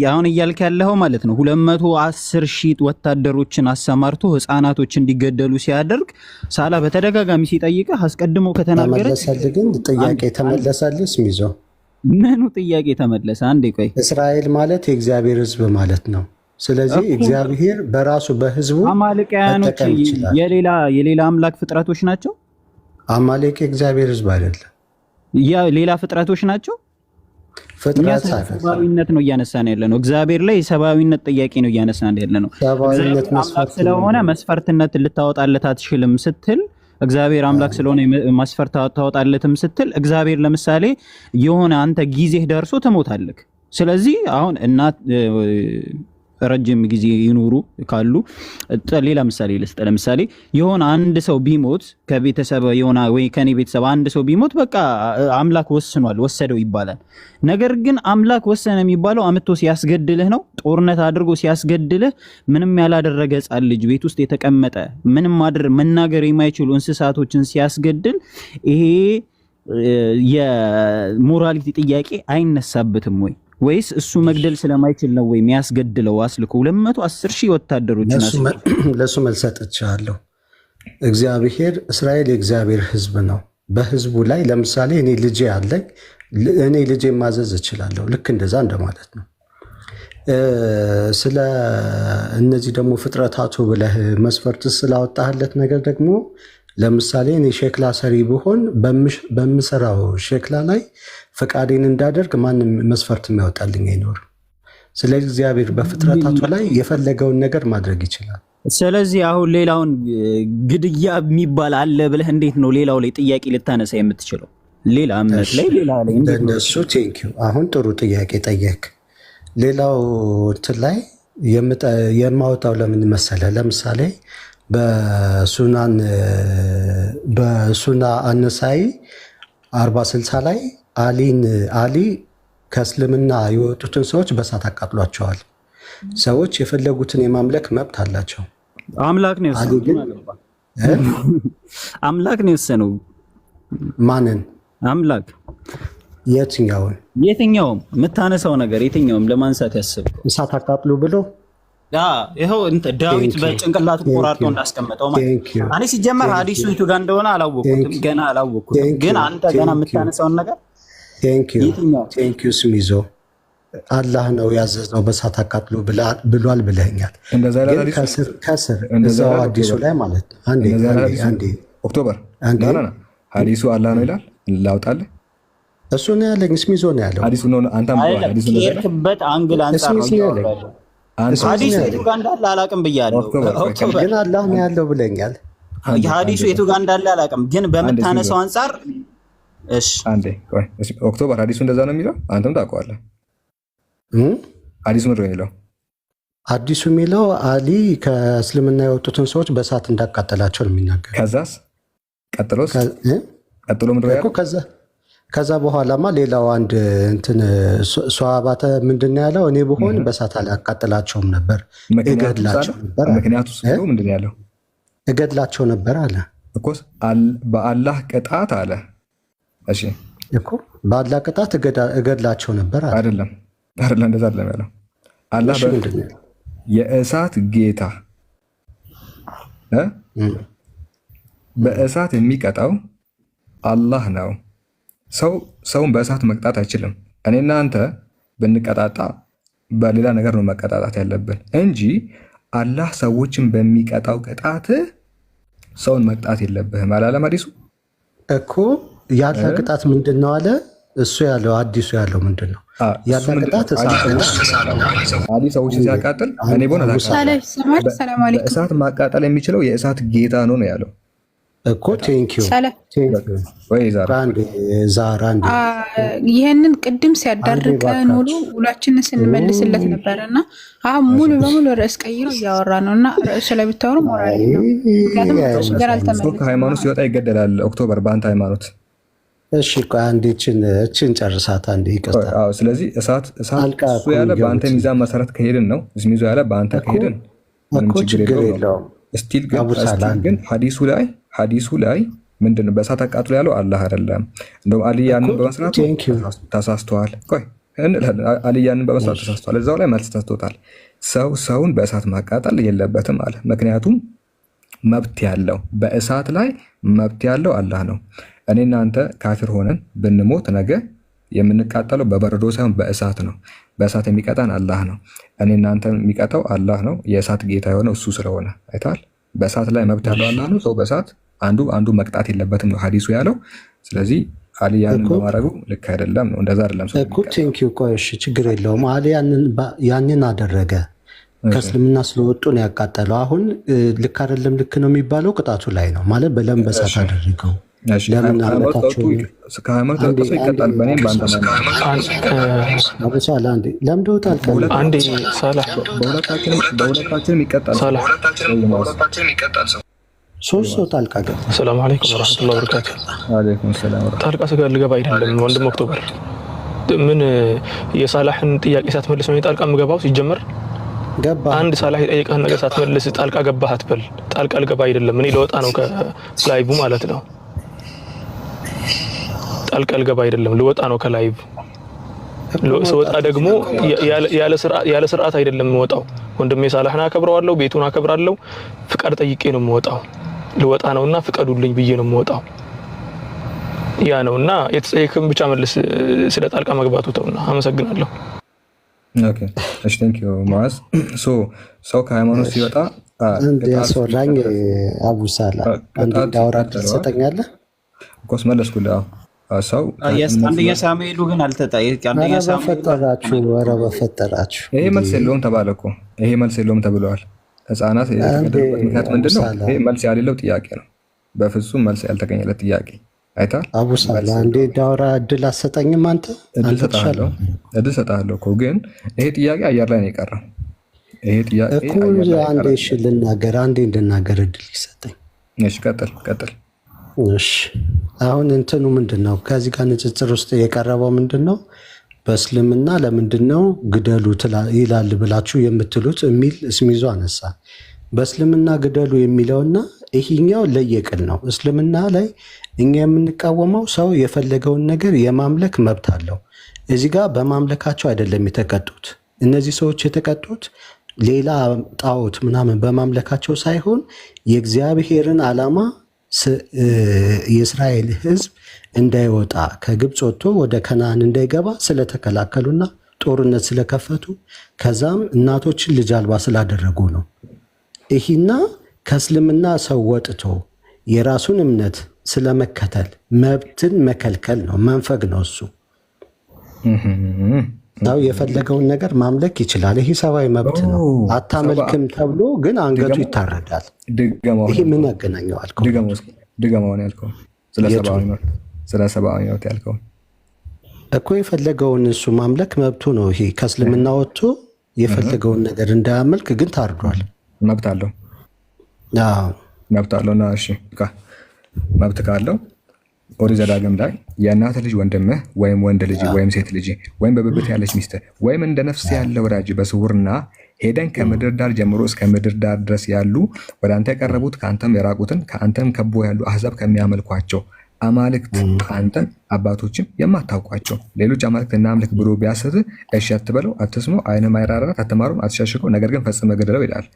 አሁን እያልክ ያለው ማለት ነው 210,000 ወታደሮችን አሰማርቶ ሕፃናቶች እንዲገደሉ ሲያደርግ ሳላ በተደጋጋሚ ሲጠይቅህ አስቀድሞ ከተናገረ ግን ጥያቄ ተመለሰልስ? ሚዞ ምኑ ጥያቄ ተመለሰ? አንዴ ቆይ። እስራኤል ማለት የእግዚአብሔር ሕዝብ ማለት ነው። ስለዚህ እግዚአብሔር በራሱ በሕዝቡ አማሌቃውያኖች የሌላ አምላክ ፍጥረቶች ናቸው። አማሌቅ የእግዚአብሔር ሕዝብ አይደለም። ያ ሌላ ፍጥረቶች ናቸው። ፍጥረት ሰብአዊነት ነው እያነሳን ያለ ነው። እግዚአብሔር ላይ የሰብአዊነት ጥያቄ ነው እያነሳን ያለ ነው። ሰብአዊነት መስፈርት ስለሆነ መስፈርትነት ልታወጣለት አትችልም ስትል እግዚአብሔር አምላክ ስለሆነ መስፈርት ታወጣለትም ስትል እግዚአብሔር ለምሳሌ የሆነ አንተ ጊዜህ ደርሶ ትሞታለህ። ስለዚህ አሁን እናት ረጅም ጊዜ ይኑሩ ካሉ ሌላ ምሳሌ ልስጥ። ለምሳሌ የሆነ አንድ ሰው ቢሞት ከቤተሰብ የሆነ ወይ ከኔ ቤተሰብ አንድ ሰው ቢሞት በቃ አምላክ ወስኗል ወሰደው ይባላል። ነገር ግን አምላክ ወሰነ የሚባለው አምጥቶ ሲያስገድልህ ነው። ጦርነት አድርጎ ሲያስገድልህ ምንም ያላደረገ ሕፃን ልጅ ቤት ውስጥ የተቀመጠ ምንም መናገር የማይችሉ እንስሳቶችን ሲያስገድል ይሄ የሞራሊቲ ጥያቄ አይነሳበትም ወይ? ወይስ እሱ መግደል ስለማይችል ነው ወይ የሚያስገድለው? አስልኮ 210,000 ወታደሮችን ለሱ መልስ ሰጥቻለሁ። እግዚአብሔር እስራኤል የእግዚአብሔር ሕዝብ ነው። በሕዝቡ ላይ ለምሳሌ እኔ ልጄ አለኝ፣ እኔ ልጄ ማዘዝ እችላለሁ። ልክ እንደዛ እንደማለት ነው። ስለ እነዚህ ደግሞ ፍጥረታቱ ብለህ መስፈርት ስላወጣህለት ነገር ደግሞ ለምሳሌ እኔ ሸክላ ሰሪ ብሆን በምሰራው ሸክላ ላይ ፈቃዴን እንዳደርግ ማንም መስፈርት የሚያወጣልኝ አይኖርም። ስለዚህ እግዚአብሔር በፍጥረታቱ ላይ የፈለገውን ነገር ማድረግ ይችላል። ስለዚህ አሁን ሌላውን ግድያ የሚባል አለ ብለህ እንዴት ነው ሌላው ላይ ጥያቄ ልታነሳ የምትችለው? ሌላ እምነት ላይ ሌላ ላይ እንደሱ ቴንኪው። አሁን ጥሩ ጥያቄ ጠየቅ። ሌላው እንትን ላይ የማወጣው ለምን መሰለ? ለምሳሌ በሱና አነሳይ 40-60 ላይ አሊ ከእስልምና የወጡትን ሰዎች በእሳት አቃጥሏቸዋል። ሰዎች የፈለጉትን የማምለክ መብት አላቸው። አምላክ ነው የወሰነው። ማንን አምላክ? የትኛውን? የትኛውም የምታነሳው ነገር የትኛውም ለማንሳት ያስብከው እሳት አቃጥሉ ብሎ ይኸው ዳዊት በጭንቅላቱ ቆራርጦ እንዳስቀመጠው ማለት እኔ ሲጀመር ሐዲሱ የቱ ጋር እንደሆነ አላወቅኩትም፣ ገና አላወቅኩትም። ግን አንተ ገና የምታነሳውን ነገር ቴንኪው ስሚዞ አላህ ነው ያዘዘው በእሳት አቃጥሎ ብሏል ብለኛል። ከስር እዛው ሐዲሱ ላይ ማለት ነው። አንዴ ኦክቶበር ሐዲሱ አላህ ነው ይላል። ላውጣልህ እሱ ነው ያለኝ። ስሚዞ ነው ያለው ሐዲሱ ነው። አንተም ከየትበት አንግል አንጻር ነው ሐዲሱ የቱ ጋር እንዳለ አላውቅም ብያለሁ። ግን አላህ ነው ያለው ብለኛል። ሐዲሱ የቱ ጋር እንዳለ አላውቅም፣ ግን በምታነሳው አንጻር እሺ። አንዴ ቆይ፣ ኦክቶበር ሐዲሱ እንደዛ ነው የሚለው አንተም ታውቀዋለህ። ሐዲሱ ምንድን ነው የሚለው? ሐዲሱ የሚለው አሊ ከእስልምና የወጡትን ሰዎች በእሳት እንዳቃጠላቸው ነው የሚናገር። ከዛስ ቀጥሎ ምንድን ነው ያለው? ከዛ በኋላማ ሌላው አንድ እንትን ሷባተ ምንድን ነው ያለው? እኔ ብሆን በእሳት አላቃጥላቸውም ነበር፣ እገድላቸው ነበር። ምክንያቱ ምንድን ነው ያለው? እገድላቸው ነበር አለ እኮ በአላህ ቅጣት አለ። እሺ እኮ በአላህ ቅጣት እገድላቸው ነበር አለ። አይደለም እንደዛ አይደለም ያለው። አላህ የእሳት ጌታ በእሳት የሚቀጣው አላህ ነው። ሰውን በእሳት መቅጣት አይችልም። እኔና አንተ ብንቀጣጣ በሌላ ነገር ነው መቀጣጣት ያለብን እንጂ አላህ ሰዎችን በሚቀጣው ቅጣት ሰውን መቅጣት የለብህም አላለም ሐዲሱ እኮ። ያለ ቅጣት ምንድን ነው አለ እሱ ያለው። አዲሱ ያለው ምንድን ነው? ያለ ቅጣት አሊ ሰዎችን ሲያቃጥል እኔ ቦን እሳት ማቃጠል የሚችለው የእሳት ጌታ ነው ያለው እኮ። ቴንኪው ዛራ። ይህንን ቅድም ሲያዳርቀን ውሎ ውላችንን ስንመልስለት ነበር እና አሁን ሙሉ በሙሉ ርዕስ ቀይሮ እያወራ ነው እና ርዕሱ ላይ ብታወሩ ሞራል ነው። ምክንያቱም ርዕሱ ገና አልተመለሰም። ከሃይማኖት ሲወጣ ይገደላል። ኦክቶበር በአንተ ሃይማኖት እሺ አንዴ እችን ጨርሳት አንዴ ይቀርታ። ስለዚህ እሳት እሱ ያለ በአንተ ሚዛን መሰረት ከሄድን ነው ሚዞ ያለ በአንተ ከሄድን ምንም ችግር የለውም። ስቲል ግን ሐዲሱ ላይ ምንድን ነው በእሳት አቃጥሎ ያለው አላህ አይደለም። እንደውም አሊ ያንን በመስራቱ ተሳስተዋል። ቆይ እንላለን አሊ ያንን በመስራቱ ተሳስተዋል። እዛው ላይ መልስ ተሰጥቶታል። ሰውን በእሳት ማቃጠል የለበትም አለ። ምክንያቱም መብት ያለው በእሳት ላይ መብት ያለው አላህ ነው። እኔና አንተ ካፊር ሆነን ብንሞት ነገ የምንቃጠለው በበረዶ ሳይሆን በእሳት ነው። በእሳት የሚቀጣን አላህ ነው። እኔና አንተ የሚቀጣው አላህ ነው። የእሳት ጌታ የሆነው እሱ ስለሆነ አይተሃል። በእሳት ላይ መብት ያለው አላህ ነው። ሰው በእሳት አንዱ መቅጣት የለበትም ነው ሐዲሱ ያለው። ስለዚህ አሊ ያንን በማድረጉ ልክ አይደለም ነው። እንደዛ አይደለም እኮ ቴንኪው። ቆይ እሺ ችግር የለውም። አሊ ያንን አደረገ። ከእስልምና ስለወጡ ነው ያቃጠለው። አሁን ልክ አይደለም ልክ ነው የሚባለው ቅጣቱ ላይ ነው ማለት በለም በሳት አደረገው። ለምን አመጣችሁ? ከሃይማኖት ወጥቶ ይቀጣል። በእኔም ባንተ አብሳላ አንዴ ለምዶት አልቀለ አንዴ ሳላህ በሁለታችንም ይቀጣል። ሳላህ ሶስት ሰው ጣልቃ ገባ። ሰላም አለይኩም ወራህመቱላሂ ወበረካቱ። ወአለይኩም ሰላም። ጣልቃ ስጋ ልገባ አይደለም ወንድም ኦክቶበር ምን የሳላህን ጥያቄ ሳትመልስ ነው ጣልቃ የምገባው? ሲጀመር ገባ አንድ ሳላህ የጠየቀህን ነገር ሳትመልስ ጣልቃ ገባህ አትበል። ጣልቃ ልገባ አይደለም እኔ ለወጣ ነው ከላይቡ ማለት ነው። ጣልቃ ልገባ አይደለም ልወጣ ነው ከላይቡ። ስወጣ ደግሞ ያለ ስርዓት አይደለም የምወጣው። ወንድሜ ሳላህን አከብረዋለሁ፣ ቤቱን አከብራለሁ። ፍቃድ ጠይቄ ነው የምወጣው። ልወጣ ነውና ፍቀዱልኝ ብዬ ነው የምወጣው። ያ ነውና የተጠየቅም ብቻ መልስ። ስለ ጣልቃ መግባቱ ተውና። አመሰግናለሁ። ኦኬ እሺ ቴንክ ዩ ማስ ሰው ከሃይማኖት ሲወጣ አንድ ያስወራኝ አቡሳላ አንድ ዳውራት ትሰጠኛለህ? ኮስ መለስኩልህ። ሰው አንደኛ ሳሙኤሉ ግን አልተጠየቀ። አንደኛ ሳሙኤሉ ኧረ በፈጠራችሁ ይሄ መልስ የለውም ተባለ እኮ። ይሄ መልስ የለውም ተብለዋል ህፃናት። የተቀደዱበት ምክንያት ምንድን ነው? ይሄ መልስ ያሌለው ጥያቄ ነው። በፍጹም መልስ ያልተገኘለት ጥያቄ አይታል። አቡሳላ አንዴ ዳውራ እድል አሰጠኝም? አንተ እድል ሰጣለሁ እኮ ግን ይሄ ጥያቄ አየር ላይ ነው የቀረው። ይሄ ጥያቄ እኮ አንዴ እሺ ልናገር፣ አንዴ እንድናገር እድል ይሰጠኝ። እሺ ቀጥል። እሺ አሁን እንትኑ ምንድነው? ከዚህ ጋር ንጽጽር ውስጥ የቀረበው ምንድነው? በእስልምና ለምንድነው ግደሉ ይላል ብላችሁ የምትሉት የሚል እስሚዞ አነሳ። በእስልምና ግደሉ የሚለውና ይሄኛው ለየቅል ነው። እስልምና ላይ እኛ የምንቃወመው ሰው የፈለገውን ነገር የማምለክ መብት አለው። እዚህ ጋር በማምለካቸው አይደለም የተቀጡት። እነዚህ ሰዎች የተቀጡት ሌላ ጣዖት ምናምን በማምለካቸው ሳይሆን የእግዚአብሔርን ዓላማ የእስራኤል ሕዝብ እንዳይወጣ ከግብፅ ወጥቶ ወደ ከነዓን እንዳይገባ ስለተከላከሉና ጦርነት ስለከፈቱ ከዛም እናቶችን ልጅ አልባ ስላደረጉ ነው። ይህና ከእስልምና ሰው ወጥቶ የራሱን እምነት ስለመከተል መብትን መከልከል ነው፣ መንፈግ ነው። እሱ ሰው የፈለገውን ነገር ማምለክ ይችላል። ይህ ሰብአዊ መብት ነው። አታመልክም ተብሎ ግን አንገቱ ይታረዳል። ይህ ምን ያገናኘዋል? ድገማውን ያልከው ስለ ሰብአዊ መብት ያልከው እኮ የፈለገውን እሱ ማምለክ መብቱ ነው። ይሄ ከእስልምና ወጥቶ የፈለገውን ነገር እንዳያመልክ ግን ታርዷል። መብት አለው እና እሺ መብት ካለው ኦሪት ዘዳግም ላይ የእናት ልጅ ወንድምህ ወይም ወንድ ልጅ ወይም ሴት ልጅ ወይም በብብት ያለች ሚስት ወይም እንደ ነፍስ ያለ ወዳጅ በስውርና ሄደን ከምድር ዳር ጀምሮ እስከ ምድር ዳር ድረስ ያሉ ወደ አንተ የቀረቡት ከአንተም የራቁትን ከአንተም ከቦ ያሉ አሕዛብ ከሚያመልኳቸው አማልክት አንተም አባቶችም የማታውቋቸው ሌሎች አማልክት እናምልክ ብሎ ቢያስትህ እሺ አትበለው፣ አትስመው፣ ዓይንህም አይራራት፣ አትማሩም፣ አትሻሽቀው፣ ነገር ግን ፈጽመህ ግደለው ይላል።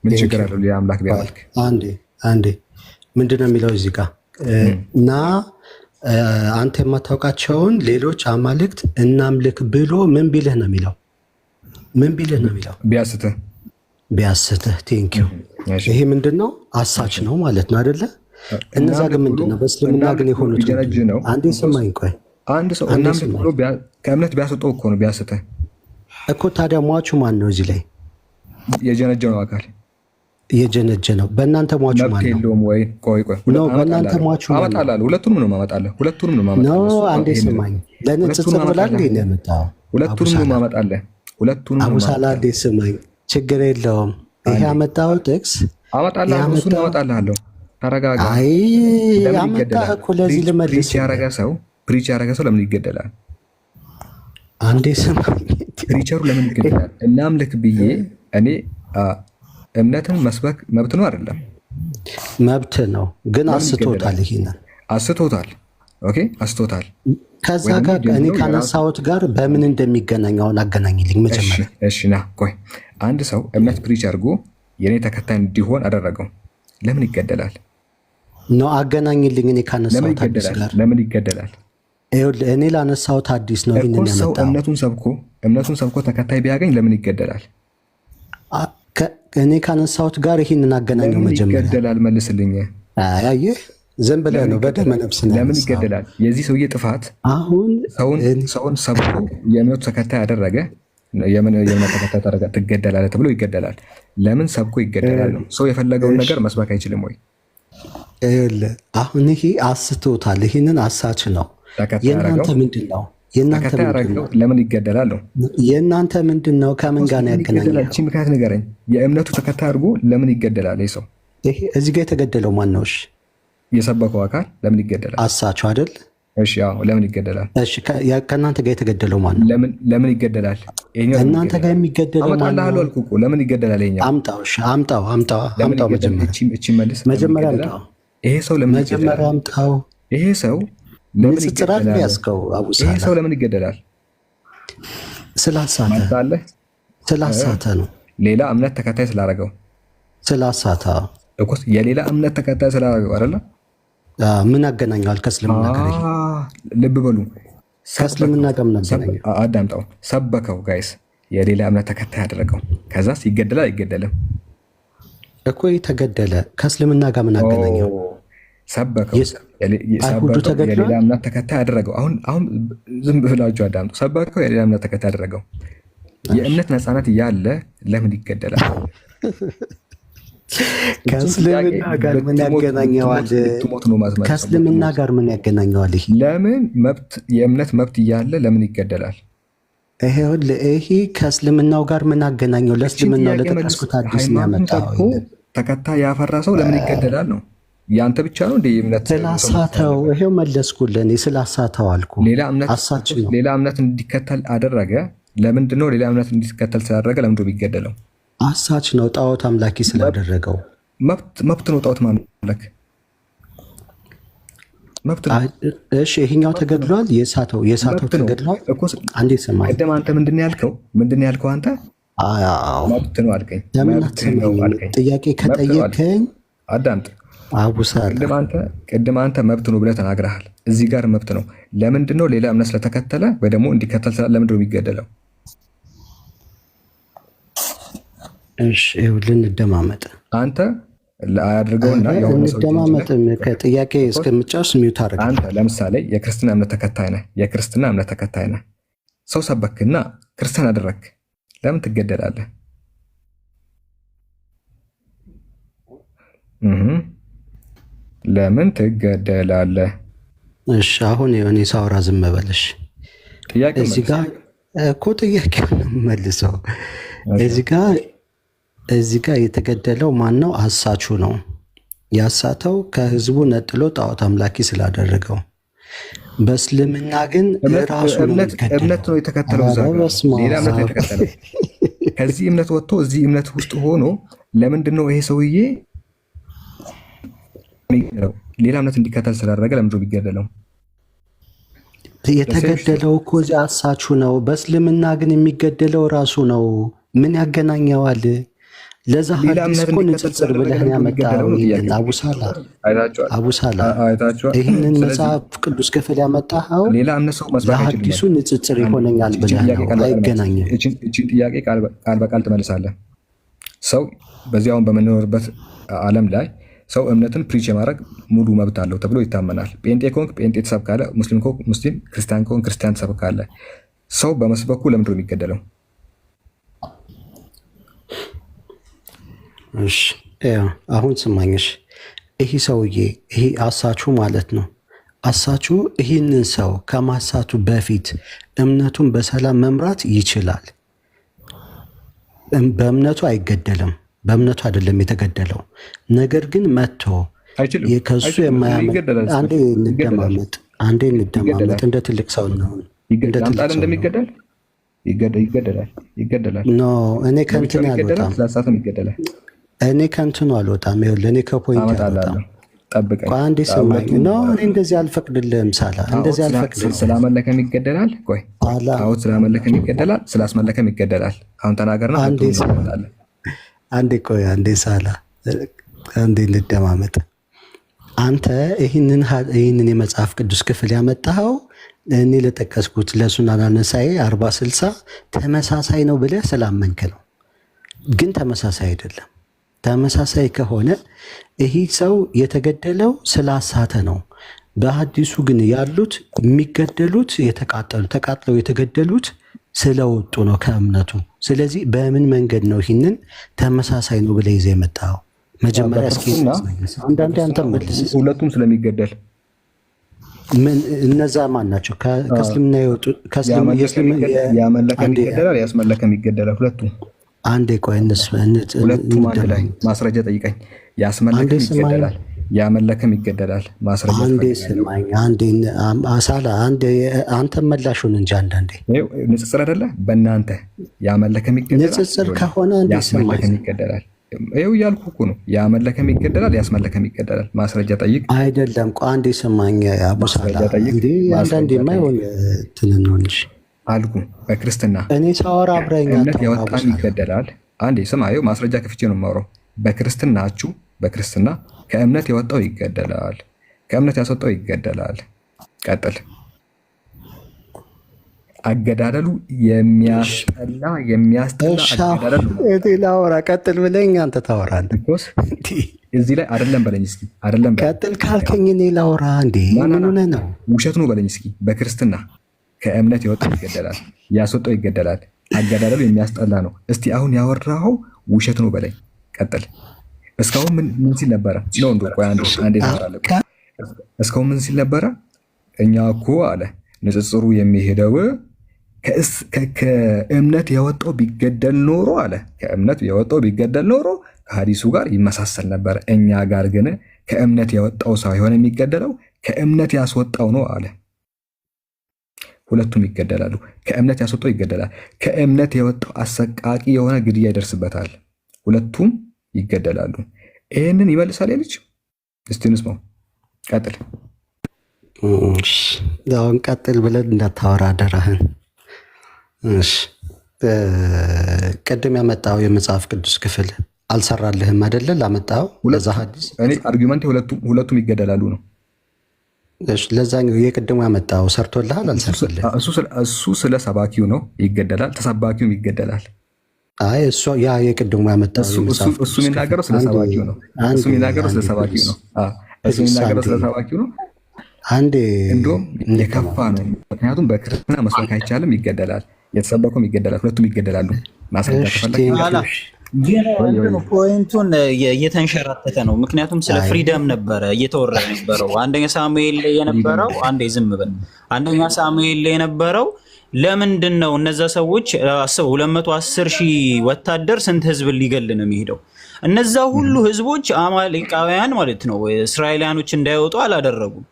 ምን ችግር አለው ሌላ አምላክ ቢያመልክ? አንዴ ምንድነው የሚለው እዚህ ጋር እና አንተ የማታውቃቸውን ሌሎች አማልክት እናምልክ ብሎ ምን ቢልህ ነው የሚለው? ምን ቢልህ ነው የሚለው? ቢያስትህ። ቴንኪው። ይሄ ምንድነው? አሳች ነው ማለት ነው አይደለ? እነዛ ግን ምንድነው? በእስልምና ግን የሆኑት አንዴ ስማኝ፣ ቆይ አንድ ሰው እናምልክ ብሎ ከእምነት ቢያስወጣው እኮ ነው ቢያስትህ እኮ። ታዲያ ሟቹ ማን ነው እዚህ ላይ? የጀነጀነው አካል የጀነጀ ነው። በእናንተ ሟቹ ማለት ነው ወይ? ቆይ ነው በእናንተ ሟቹ ማለት ነው። ሁለቱንም ነው ማመጣለህ። ነው አንዴ ስማኝ፣ ለንጽጽር ብላ እንዴ ነው የመጣው። ሁለቱንም ነው ማመጣለህ። አቡሳላ አንዴ ስማኝ፣ ችግር የለውም። ይሄ ያመጣው ጥቅስ አመጣለህ። እሱን አመጣልሃለሁ። ተረጋጋ። አይ ያመጣህ እኮ ለዚህ ልመልስ። ፕሪች ያረገ ሰው ለምን ይገደላል? አንዴ ስማኝ፣ ፕሪቸሩ ለምን ይገደላል? እናምልክ ብዬ እኔ እምነትን መስበክ መብት ነው አይደለም? መብት ነው፣ ግን አስቶታል። ይሄንን አስቶታል። ኦኬ አስቶታል። ከዛ ጋር እኔ ካነሳሁት ጋር በምን እንደሚገናኝ አሁን አገናኝልኝ መጀመሪያ። እሺ ና ቆይ። አንድ ሰው እምነት ፕሪች አድርጎ የኔ ተከታይ እንዲሆን አደረገው፣ ለምን ይገደላል? ነው አገናኝልኝ። እኔ ካነሳሁት አዲስ ጋር ለምን ይገደላል? እኔ ላነሳሁት አዲስ ነው። ይሄንን ያመጣው ሰው እምነቱን ሰብኮ ተከታይ ቢያገኝ ለምን ይገደላል? እኔ ካነሳሁት ጋር ይህንን አገናኘው መጀመሪያ። ይገደላል መልስልኝ። አየህ ዝም ብለህ ነው በደመ ነፍስ ነው። ለምን ይገደላል? የዚህ ሰውዬ ጥፋት አሁን ሰውን ሰብኮ የእምነቱ ተከታይ ያደረገ የእምነት ተከታይ ታደረገ ትገደላለህ ተብሎ ይገደላል። ለምን ሰብኮ ይገደላል ነው። ሰው የፈለገውን ነገር መስበክ አይችልም ወይ? አሁን ይሄ አስቶታል። ይህንን አሳች ነው። የእናንተ ምንድን ነው? ተከታይ ያደረገው ለምን ይገደላል ነው። የእናንተ ምንድን ነው? ከምን ጋር ነው ያገናኘው? ምክንያት ንገረኝ። የእምነቱ ተከታይ አድርጎ ለምን ይገደላል? ይህ ሰው እዚህ ጋር የተገደለው ማን ነው? የሰበከው አካል ለምን ይገደላል? አሳችሁ አይደል? እሺ ለምን ይገደላል? እሺ ከእናንተ ጋር የተገደለው ማን ነው? ለምን ይገደላል? እናንተ ጋር የሚገደለው ማን ነው? አልኩ እኮ ለምን ይገደላል? ይኸኛው አምጣው መጀመሪያ አምጣው። ይሄ ሰው ለምን መጀመሪያ አምጣው። ይሄ ሰው ለምን ይገደላል? ያስከው ይሄ ሰው ለምን ይገደላል? ስላሳተ ነው። ሌላ እምነት ተከታይ ስላደረገው ስላሳተ እኮ የሌላ እምነት ተከታይ ስላደረገው አይደለ? ምን አገናኘዋል ከእስልምና ጋር? ልብ በሉ። ከእስልምና ጋር ምን አገናኘው? አዳምጣው። ሰበከው ጋይስ፣ የሌላ እምነት ተከታይ ያደረገው። ከዛስ ይገደላል አይገደልም እኮ? ተገደለ። ከእስልምና ጋር ምን አገናኘው? ሰበከው፣ የሌላ እምነት ተከታይ ያደረገው። አሁን ዝም ብላችሁ አዳምጡ። ሰበከው፣ የሌላ እምነት ተከታይ ያደረገው። የእምነት ነፃነት እያለ ለምን ይገደላል? ከእስልምና ጋር ምን ያገናኘዋል? ከእስልምና ጋር ምን ያገናኘዋል? ይሄ ለምን የእምነት መብት እያለ ለምን ይገደላል? ይሄ ከእስልምናው ጋር ምን አገናኘው? ለእስልምናው ለተቀስኩት አዲስ ነው ያመጣው። ተከታይ ያፈራ ሰው ለምን ይገደላል ነው? ያንተ ብቻ ነው እንደ እምነት ስላሳተው። ይሄው መለስኩልህ። ስላሳተው አልኩ። ሌላ እምነት እንዲከተል አደረገ። ለምንድን ነው ሌላ እምነት እንዲከተል ስላደረገ ለምንድን ነው የሚገደለው? አሳች ነው። ጣዖት አምላኪ ስላደረገው መብት ነው። ጣዖት ማምለክ መብት ነው። እሺ ይሄኛው ተገድሏል። የሳተው ተገድሏል። አንዴ ሰማኝ። ቀደም አንተ ምንድን ነው ያልከው? አንተ መብት ነው አልከኝ። ጥያቄ ከጠየቀኝ አዳምጥ። አቡሳል ቅድም አንተ መብት ነው ብለህ ተናግረሃል። እዚህ ጋር መብት ነው። ለምንድን ነው ሌላ እምነት ስለተከተለ ወይ ደግሞ እንዲከተል ለምንድን ነው የሚገደለው? እሺ ልንደማመጥ። አንተ አያድርገውና እንደማመጥ ከጥያቄ እስከምጨርስ ሚውት አደረገ። አንተ ለምሳሌ የክርስትና እምነት ተከታይ ነህ። ሰው ሰበክና ክርስቲያን አደረክ። ለምን ትገደላለህ? ለምን ትገደላለህ? እሺ አሁን የሆነ ሳውራ ዝም በልሽ። እዚህ ጋር እኮ ጥያቄ ነው መልሰው። እዚህ ጋር የተገደለው ማን ነው? አሳቹ ነው። ያሳተው ከህዝቡ ነጥሎ ጣዖት አምላኪ ስላደረገው። በእስልምና ግን ራሱ እምነት ነው የተከተለው። ሌላ እምነት ነው የተከተለው። ከዚህ እምነት ወጥቶ እዚህ እምነት ውስጥ ሆኖ ለምንድን ነው ይሄ ሰውዬ ሌላ እምነት እንዲከተል ስላደረገ ለምንድን ነው የሚገደለው? የተገደለው እኮ እዚህ አሳቹ ነው። በእስልምና ግን የሚገደለው ራሱ ነው። ምን ያገናኘዋል? ለዛ ሀዲስ እኮ ንጽጽር ብለህን ያመጣው አቡሳላ ይህንን መጽሐፍ ቅዱስ ክፍል ያመጣኸው ለሀዲሱ ንጽጽር ይሆነኛል ብለህ ነው። አይገናኝም። እችን ጥያቄ ቃል በቃል ትመልሳለህ። ሰው በዚያውን በምንኖርበት ዓለም ላይ ሰው እምነትን ፕሪች የማድረግ ሙሉ መብት አለው ተብሎ ይታመናል። ጴንጤ ከሆንክ ጴንጤ ትሰብካለህ፣ ሙስሊም ከሆንክ ሙስሊም፣ ክርስቲያን ከሆንክ ክርስቲያን ትሰብካለህ። ሰው በመስበኩ ለምንድን ነው የሚገደለው? እሺ አሁን ስማኝሽ፣ ይህ ሰውዬ ይሄ አሳቹ ማለት ነው። አሳቹ ይህንን ሰው ከማሳቱ በፊት እምነቱን በሰላም መምራት ይችላል። በእምነቱ አይገደልም። በእምነቱ አይደለም የተገደለው። ነገር ግን መጥቶ ከሱ የማያመጥ አንዴ እንደማመጥ እንደ ትልቅ ሰው ነው። እንደሚገደል ይገደላል። ኖ እኔ ከእንትን አልወጣም። እኔ ከእንትኑ አልወጣም። ይኸውልህ እኔ ከፖይንት አልወጣም። አንዴ ስማኝ። ኖ እኔ እንደዚህ አልፈቅድልህም። ሳላ እንደዚህ አልፈቅድልህም። ስላመለከም ይገደላል። ቆይ አሁን ስላመለከም ይገደላል፣ ስላስመለከም ይገደላል። አሁን ተናገርና አንዴ ቆይ፣ አንዴ ሳላ፣ አንዴ እንደማመጥ። አንተ ይህንን የመጽሐፍ ቅዱስ ክፍል ያመጣኸው እኔ ለጠቀስኩት ለሱናን ነሳኢ 40-60 ተመሳሳይ ነው ብለህ ስላመንክ ነው። ግን ተመሳሳይ አይደለም። ተመሳሳይ ከሆነ ይህ ሰው የተገደለው ስላሳተ ነው። በሐዲሱ ግን ያሉት የሚገደሉት ተቃጥለው የተገደሉት ስለወጡ ነው ከእምነቱ። ስለዚህ በምን መንገድ ነው ይህንን ተመሳሳይ ነው ብለህ ይዘህ የመጣኸው? መጀመሪያ እስኪ አንዳንዴ አንተ መልስ። ሁለቱም ስለሚገደል ምን እነዛ ማን ናቸው? ከእስልምና የወጡ ያመለከም ይገደላል፣ ያስመለከም ይገደላል። ሁለቱም አንዴ ቆይ ሁለቱም አንድ ላይ ማስረጃ ጠይቀኝ። ያስመለከም ይገደላል፣ ያመለከም ይገደላል። ማስረጃ አንዴ ስማኝ። አንተ መላሹን እንጂ አንዳንዴ ንጽጽር አይደለ? በእናንተ ያመለከም ይገደላል፣ ንጽጽር ከሆነ ያስመለከም ይገደላል። ይኸው እያልኩህ እኮ ነው። ያመለከም ይገደላል፣ ያስመለከም ይገደላል። ማስረጃ ጠይቅ። አይደለም ቆይ አንዴ ስማኝ አቡሳላ። አንዳንዴ የማይሆን እንትን ነው እንጂ አልኩ። በክርስትና እኔ ሳወራ አብረኸኝ እምነት ያወጣም ይገደላል። አንዴ ስማ፣ ይኸው ማስረጃ ከፍቼ ነው የማወራው። በክርስትናችሁ በክርስትና ከእምነት የወጣው ይገደላል፣ ከእምነት ያስወጣው ይገደላል። ቀጥል። አገዳደሉ የሚያስጠላ አገዳደል ነው። ላወራ ቀጥል ብለኝ አንተ ታወራለህ። እዚህ ላይ አይደለም በለኝ እስኪ። አይደለም ቀጥል ካልከኝ እኔ ላወራ እንዴ? ምን ሆነህ ነው? ውሸት ነው በለኝ እስኪ። በክርስትና ከእምነት የወጣው ይገደላል፣ ያስወጣው ይገደላል። አገዳደሉ የሚያስጠላ ነው። እስቲ አሁን ያወራኸው ውሸት ነው በለኝ። ቀጥል። እስካሁን ምን ሲል ነበረ? ነው እንዶ ቆይ አንዴ ታወራለህ። እስካሁን ምን ሲል ነበረ? እኛ እኮ አለ ንጽጽሩ የሚሄደው ከእምነት የወጣው ቢገደል ኖሮ አለ ከእምነት የወጣው ቢገደል ኖሮ ከሐዲሱ ጋር ይመሳሰል ነበር። እኛ ጋር ግን ከእምነት የወጣው ሳይሆን የሚገደለው ከእምነት ያስወጣው ነው አለ። ሁለቱም ይገደላሉ። ከእምነት ያስወጣው ይገደላል። ከእምነት የወጣው አሰቃቂ የሆነ ግድያ ይደርስበታል። ሁለቱም ይገደላሉ። ይህንን ይመልሳል ልጅ። እስቲ እንስማው። ቀጥል። አሁን ቀጥል ብለን እንዳታወራ አደራህን። ቅድም ያመጣው የመጽሐፍ ቅዱስ ክፍል አልሰራልህም አይደለ? ላመጣው ለዛ ሐዲስ እኔ አርጊውመንት ሁለቱም ይገደላሉ ነው። ለዛኛው የቅድሙ ያመጣው ሰርቶልሃል አልሰርቶልህ? እሱ ስለ ሰባኪው ነው ይገደላል፣ ተሰባኪውም ይገደላል። አይ እሱ ያ የቅድሙ ያመጣው እሱ የሚናገረው ስለ ሰባኪው ነው። እሱ የሚናገረው ስለ ሰባኪው ነው። እሱ የሚናገረው ስለ ሰባኪው ነው። አንዴ እንደውም የከፋ ነው። ምክንያቱም በክርስትና መስበክ አይቻልም፣ ይገደላል። የተሰበከውም ይገደላል። ሁለቱም ይገደላሉ። ማስረጃ ተፈለገ ግን ፖይንቱን እየተንሸራተተ ነው። ምክንያቱም ስለ ፍሪደም ነበረ እየተወራ የነበረው። አንደኛ ሳሙኤል ላይ የነበረው አንዴ ዝም በል። አንደኛ ሳሙኤል ላይ የነበረው ለምንድን ነው እነዛ ሰዎች አስበው 210,000 ወታደር ስንት ህዝብ ሊገል ነው የሚሄደው? እነዛ ሁሉ ህዝቦች አማሌቃውያን ማለት ነው እስራኤላውያኖች እንዳይወጡ አላደረጉም።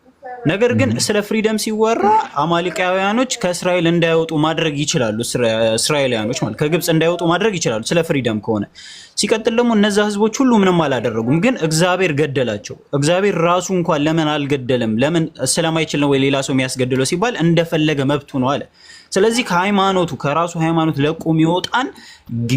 ነገር ግን ስለ ፍሪደም ሲወራ አማሌቃውያኖች ከእስራኤል እንዳይወጡ ማድረግ ይችላሉ። እስራኤላውያኖች ማለት ከግብፅ እንዳይወጡ ማድረግ ይችላሉ ስለ ፍሪደም ከሆነ። ሲቀጥል ደግሞ እነዛ ህዝቦች ሁሉ ምንም አላደረጉም፣ ግን እግዚአብሔር ገደላቸው። እግዚአብሔር ራሱ እንኳን ለምን አልገደለም? ለምን ስለማይችል ነው ወይ ሌላ ሰው የሚያስገድለው ሲባል እንደፈለገ መብቱ ነው አለ። ስለዚህ ከሃይማኖቱ ከራሱ ሃይማኖት ለቆ የሚወጣን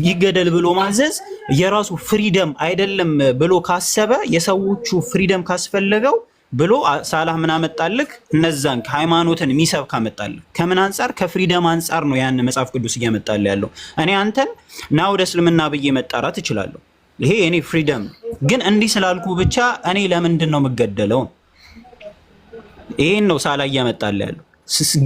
ይገደል ብሎ ማዘዝ የራሱ ፍሪደም አይደለም ብሎ ካሰበ የሰዎቹ ፍሪደም ካስፈለገው ብሎ ሳላህ ምን አመጣልክ? እነዛን ሃይማኖትን የሚሰብክ አመጣልክ። ከምን አንጻር? ከፍሪደም አንጻር ነው ያን መጽሐፍ ቅዱስ እያመጣል ያለው። እኔ አንተን ና ወደ እስልምና ብዬ መጣራት እችላለሁ። ይሄ እኔ ፍሪደም። ግን እንዲህ ስላልኩ ብቻ እኔ ለምንድን ነው የምገደለው? ይሄን ነው ሳላህ እያመጣል ያለው።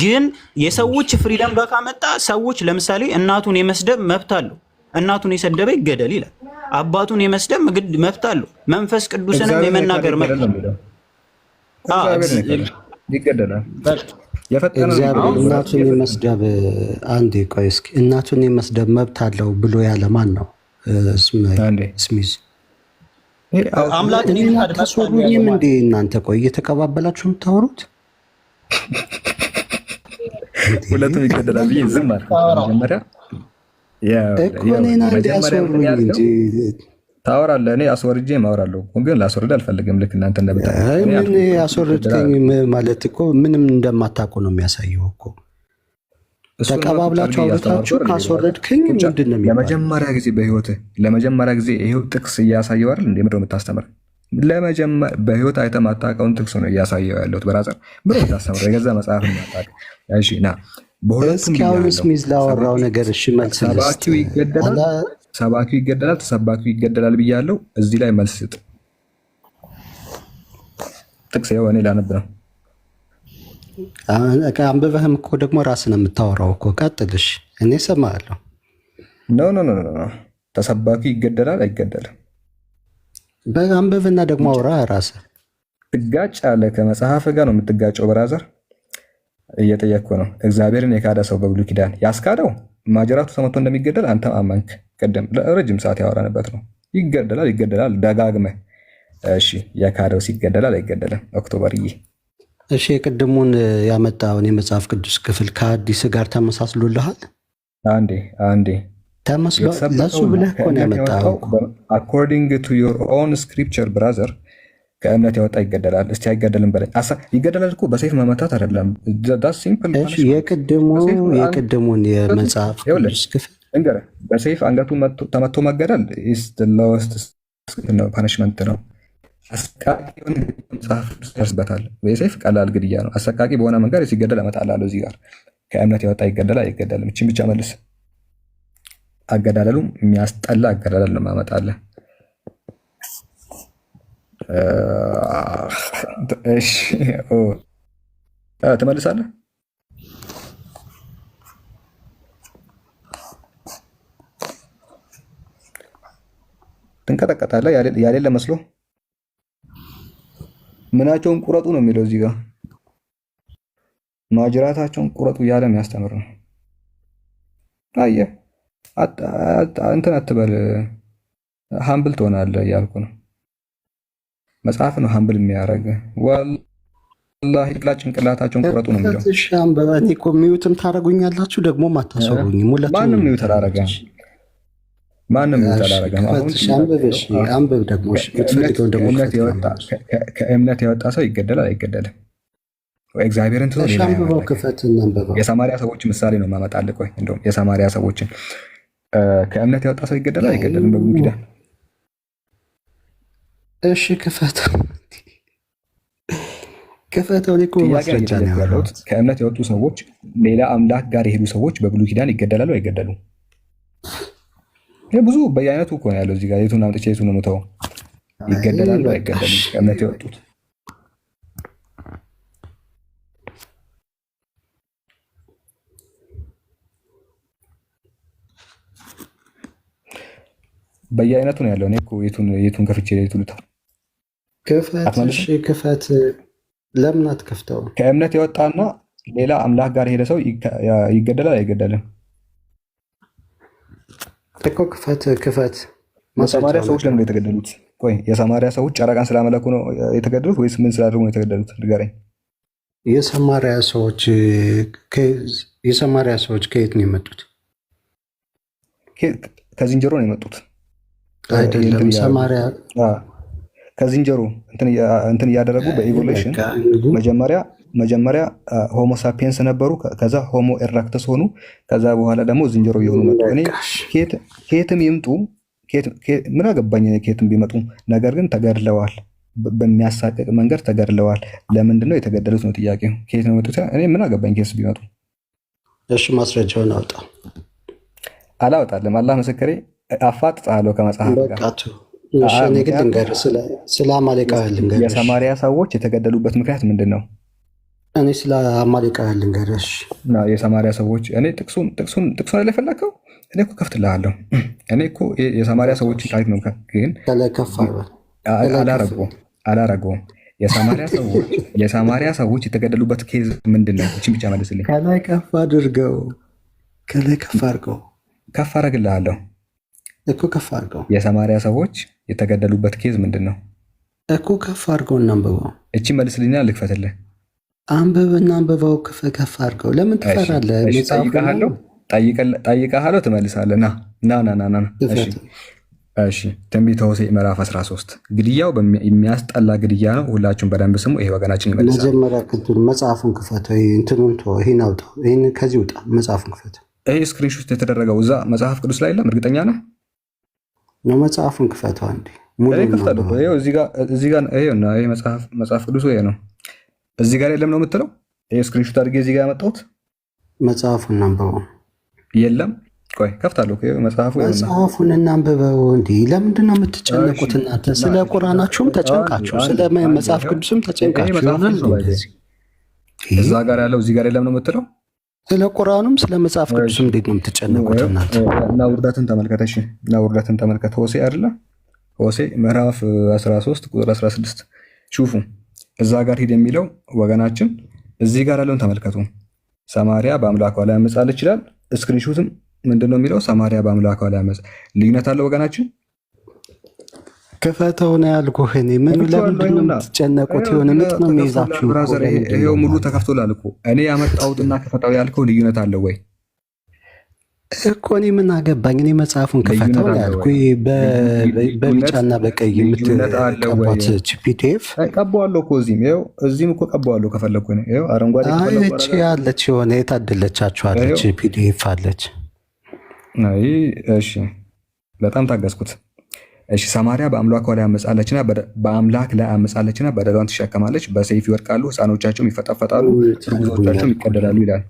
ግን የሰዎች ፍሪደም ጋር ካመጣ ሰዎች ለምሳሌ እናቱን የመስደብ መብት አለው። እናቱን የሰደበ ይገደል ይላል። አባቱን የመስደብ መብት አለው። መንፈስ ቅዱስንም የመናገር መብት ይገደላል። እግዚአብሔር እናቱን የመስደብ አንዴ ቆይ እስኪ እናቱን የመስደብ መብት አለው ብሎ ያለ ማን ነው? ስሚዝ አምላክን ታስወሩኝም እንዴ እናንተ? ቆይ እየተቀባበላችሁ የምታወሩት ሁለቱም ይገደላል ብዬ ዝም አልኩ። መጀመሪያ እኮ እኔን አንዴ አስወሩኝ እንጂ ታወራለህ። እኔ አስወርጄ ማወራለሁ፣ ግን ላስወርድ አልፈልግም። ልክ እናንተ እንደምታ ምን አስወርድከኝ ማለት እኮ ምንም እንደማታውቁ ነው የሚያሳየው እኮ። ተቀባብላችሁ አውርታችሁ ካስወረድከኝ ምንድን ነው? ለመጀመሪያ ጊዜ በህይወትህ ለመጀመሪያ ጊዜ ይሄው ጥቅስ እያሳየው አይደል እንዴ? ምንድነው የምታስተምር? በህይወት አይተህ ማታውቀውን ጥቅስ ነው እያሳየው ያለሁት። በራስህ ምንድነው የምታስተምር? የገዛ መጽሐፍ ነው ያጣቀ። እሺ ና እስኪ አሁን ስሚዝ ላወራው ነገር እሺ መልስ ሰባኪው ይገደላል። ሰባኪው ይገደላል፣ ተሰባኪው ይገደላል ብያለሁ። እዚህ ላይ መልስ ስጥ። ጥቅስ ያው እኔ ላነብ ነው። አንብበህም እኮ ደግሞ ራስን የምታወራው እኮ። ቀጥልሽ፣ እኔ እሰማለሁ። ኖ ኖ ኖ ኖ፣ ተሰባኪው ይገደላል አይገደልም? በአንብብና ደግሞ አውራ ራስህ። ትጋጭ አለ ከመጽሐፍ ጋር ነው የምትጋጨው። ብራዘር እየጠየቅኩ ነው። እግዚአብሔርን የካደ ሰው በብሉይ ኪዳን ያስካደው ማጅራቱ ተመቶ እንደሚገደል አንተም አመንክ። ቀደም ለረጅም ሰዓት ያወራንበት ነው። ይገደላል ይገደላል ደጋግመህ። እሺ የካደው ሲገደላል አይገደልም? ኦክቶበርዬ እሺ የቅድሙን ያመጣውን የመጽሐፍ ቅዱስ ክፍል ከአዲስ ጋር ተመሳስሎልሃል? አንዴ ተመስሎ ለሱ ብለህ እኮ ነው ያመጣው። አኮርዲንግ ቱ ዮር ኦን ስክሪፕቸር ብራዘር፣ ከእምነት የወጣ ይገደላል። እስቲ አይገደልም በለኝ። ይገደላል እኮ በሰይፍ መመታት አይደለም። ዳስ ሲምፕል። የቅድሙን የመጽሐፍ ቅዱስ ክፍል እንገረ በሰይፍ አንገቱ ተመቶ መገደል ኢስ ዘ ሎወስት ፓኒሽመንት ነው። አሰቃቂ የሆነ መጽሐፍ ደርስበታል። በሰይፍ ቀላል ግድያ ነው። አሰቃቂ በሆነ መንገድ ሲገደል እመጣላለሁ። እዚህ ጋር ከእምነት የወጣ ይገደላል አይገደልም? እቺን ብቻ መልስ። አገዳደሉ የሚያስጠላ አገዳደል ነው ማመጣለህ። እሺ ትመልሳለህ? ትንቀጠቀጣለህ ያሌለ መስሎ። ምናቸውን ቁረጡ ነው የሚለው እዚህ ጋር። ማጅራታቸውን ቁረጡ እያለ የሚያስተምር ነው። አየህ እንትን አትበል፣ ሀምብል ትሆናለህ እያልኩ ነው። መጽሐፍ ነው ሀምብል የሚያደርግ። ወላሂ ጭንቅላታቸውን ቁረጡ ነው የሚለው። እኔ እኮ ሚዩትም ታደርጉኛላችሁ ደግሞ አታሰሩኝም። ማንም ሚዩት አላደረገም። ማንም ሚዩት አላደረገም። አንብብ ደግሞ ከእምነት የወጣ ሰው ይገደላል አይገደልም? እግዚአብሔርን ትቶ የሰማሪያ ሰዎች ምሳሌ ነው የማመጣልህ። ቆይ እንደውም የሰማሪያ ሰዎችን ከእምነት የወጣ ሰው ይገደላል አይገደልም በብሉይ ኪዳን? እሺ ክፈተው። እኔ እኮ ማስረጃ ነው ያለሁት። ከእምነት የወጡ ሰዎች፣ ሌላ አምላክ ጋር የሄዱ ሰዎች በብሉይ ኪዳን ይገደላሉ አይገደሉም? ይሄ ብዙ በየአይነቱ እኮ ነው ያለው እዚህ ጋር። የቱን አምጥቼ የቱን ነው ተው? ይገደላሉ አይገደሉም? ከእምነት የወጡት በየአይነቱ ነው ያለው። እኔ እኮ የቱን ከፍቼ የቱን ልተው? ክፈት። ለምን አትከፍተው? ከእምነት የወጣና ሌላ አምላክ ጋር የሄደ ሰው ይገደላል አይገደልም? እኮ ክፈት። የሰማሪያ ሰዎች ለምን የተገደሉት? ቆይ የሰማሪያ ሰዎች ጨረቃን ስላመለኩ ነው የተገደሉት ወይስ ምን ስላደረጉ ነው የተገደሉት? ንገረኝ። የሰማሪያ ሰዎች ከየት ነው የመጡት? ከዝንጀሮ ነው የመጡት አይደለም? ሰማሪያ ከዝንጀሮ እንትን እያደረጉ በኢቮሉሽን መጀመሪያ ሆሞ ሳፒየንስ ነበሩ። ከዛ ሆሞ ኤራክተስ ሆኑ። ከዛ በኋላ ደግሞ ዝንጀሮ እየሆኑ መጡ። እኔ ከየትም ይምጡ ምን አገባኝ ከየትም ቢመጡ፣ ነገር ግን ተገድለዋል። በሚያሳቅቅ መንገድ ተገድለዋል። ለምንድን ነው የተገደሉት ነው ጥያቄው። ከየት ነው የመጡት? እኔ ምን አገባኝ ከየት ቢመጡ። እሺ ማስረጃውን አውጣ። አላወጣልም። አላህ ምስክሬ። አፋጥጣለሁ ከመጽሐፍ ጋር። እኔ ግን ልንገርህ፣ ስለ አማሌቃውያን ልንገርህ። የሰማሪያ ሰዎች የተገደሉበት ምክንያት ምንድን ነው? እኔ ስለ አማሌቃውያን ልንገርህ። የሰማሪያ ሰዎች እኔ ጥቅሱን ላይ ፈለከው? እኔ እኮ ከፍትልሃለሁ። እኔ እኮ የሰማሪያ ሰዎች ታሪክ ነው፣ ግን አላረገውም። የሰማሪያ ሰዎች የተገደሉበት ኬዝ ምንድን ነው? እችን ብቻ መልስልኝ። ከላይ ከፍ አድርገው። ከፍ አደርግልሃለሁ እኮ ከፍ አድርገው። የሰማሪያ ሰዎች የተገደሉበት ኬዝ ምንድን ነው እኮ? ከፍ አድርገው እናንብበው። እቺ መልስልኛ ልክፈትልህ። አንብብና አንብበው። ከፍ አድርገው። ለምን ትፈራለህ? ጠይቀሃለሁ፣ ትመልሳለህ። ና። እሺ ትንቢተ ሆሴዕ ምዕራፍ 13 ግድያው የሚያስጠላ ግድያ ነው። ሁላችሁም በደንብ ስሙ። ይሄ ወገናችን ይመልሳል። መጀመሪያ መጽሐፉን ክፈተው። እንትኑን ይህን አውጣው። ይህን ከዚህ ውጣ። መጽሐፉን ክፈተው። ይሄ ስክሪንሾት የተደረገው እዛ መጽሐፍ ቅዱስ ላይ የለም? እርግጠኛ ነህ? መጽሐፉን ክፈተው አንዴ። ይሄ መጽሐፍ ቅዱስ ይሄ ነው። እዚህ ጋር የለም ነው የምትለው? ይሄ ስክሪንሾት አድርጌ እዚህ ጋር ያመጣሁት መጽሐፉን አንብበው። የለም። ቆይ ከፍታለሁ መጽሐፉ መጽሐፉን እናንብበው። እንዲህ ለምንድን ነው የምትጨነቁት እናንተ? ስለ ቁርአናችሁም ተጨንቃችሁ ስለ መጽሐፍ ቅዱስም ተጨንቃችሁ ይሆናል። እዛ ጋር ያለው እዚህ ጋር የለም ነው የምትለው? ስለ ቁርአኑም ስለ መጽሐፍ ቅዱስም እንዴት ነው የምትጨነቁት እናንተ? እና ውርደትን ተመልከተ። እሺ እና ውርደትን ተመልከተ። ሆሴ አይደለ? ሆሴ ምዕራፍ 13 ቁጥር 16 ሹፉ። እዛ ጋር ሂድ የሚለው ወገናችን እዚህ ጋር ያለውን ተመልከቱ። ሰማሪያ በአምላኳ ላይ አመጻለች ይላል። ስክሪንሾትም ምንድን ነው የሚለው? ሰማሪያ በአምላኳ ላይ አመጻ። ልዩነት አለው ወገናችን። ክፈተው ነው ያልኩህ እኔ። ምን ለምንድን ነው የምትጨነቁት? የሆነ ምጥ ነው የሚይዛችሁ። ይሄው ሙሉ ተከፍቶላል እኮ እኔ ያመጣሁትና ክፈታው ያልከው ልዩነት አለው ወይ እኮ? እኔ ምን አገባኝ? እኔ መጽሐፉን ክፈተው ነው ያልኩህ። በቢጫና በቀይ የምትቀቧት ፒዲኤፍ ቀባዋለሁ እኮ እዚህም እኮ ቀባዋለሁ ከፈለኩ ነው። ይሄው አረንጓዴ እቺ ያለች የሆነ የታደለቻችኋለች ፒዲኤፍ አለች። አይ እሺ፣ በጣም ታገስኩት። እሺ ሰማሪያ በአምላክ ላይ አመጻለችና በአምላክ ላይ አመጻለችና በደሏን ትሸከማለች። በሰይፍ ይወድቃሉ፣ ሕፃኖቻቸውም ይፈጠፈጣሉ፣ እርጉዞቻቸውም ይቀደዳሉ ይላል።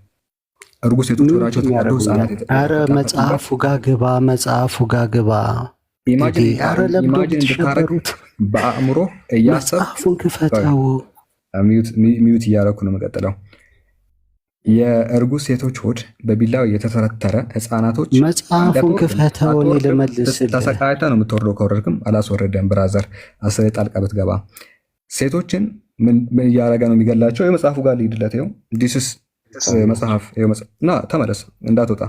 እርጉዝ ሴቶች ወራቸው ተቀደው ሕፃናት ኧረ መጽሐፉ ጋር ግባ፣ መጽሐፉ ጋር ግባ። ኢማጂን እንድታረጉት በአእምሮ እያሰብ መጽሐፉን ክፈተው። ሚዩት እያደረኩ ነው የምቀጥለው። የእርጉዝ ሴቶች ሆድ በቢላው የተተረተረ ሕፃናቶች መጽሐፉን ክፈተው። እኔ ልመልስልህ። ተሰቃይታ ነው የምትወርደው። ከወረድክም አላስወረደም ብራዘር። 10 ጣልቃ ብትገባ ሴቶችን ምን እያደረገ ነው የሚገላቸው? የመጽሐፉ ጋር ልሂድለት። ይኸው ዲስስ መጽሐፍ እና ተመለስ፣ እንዳትወጣ።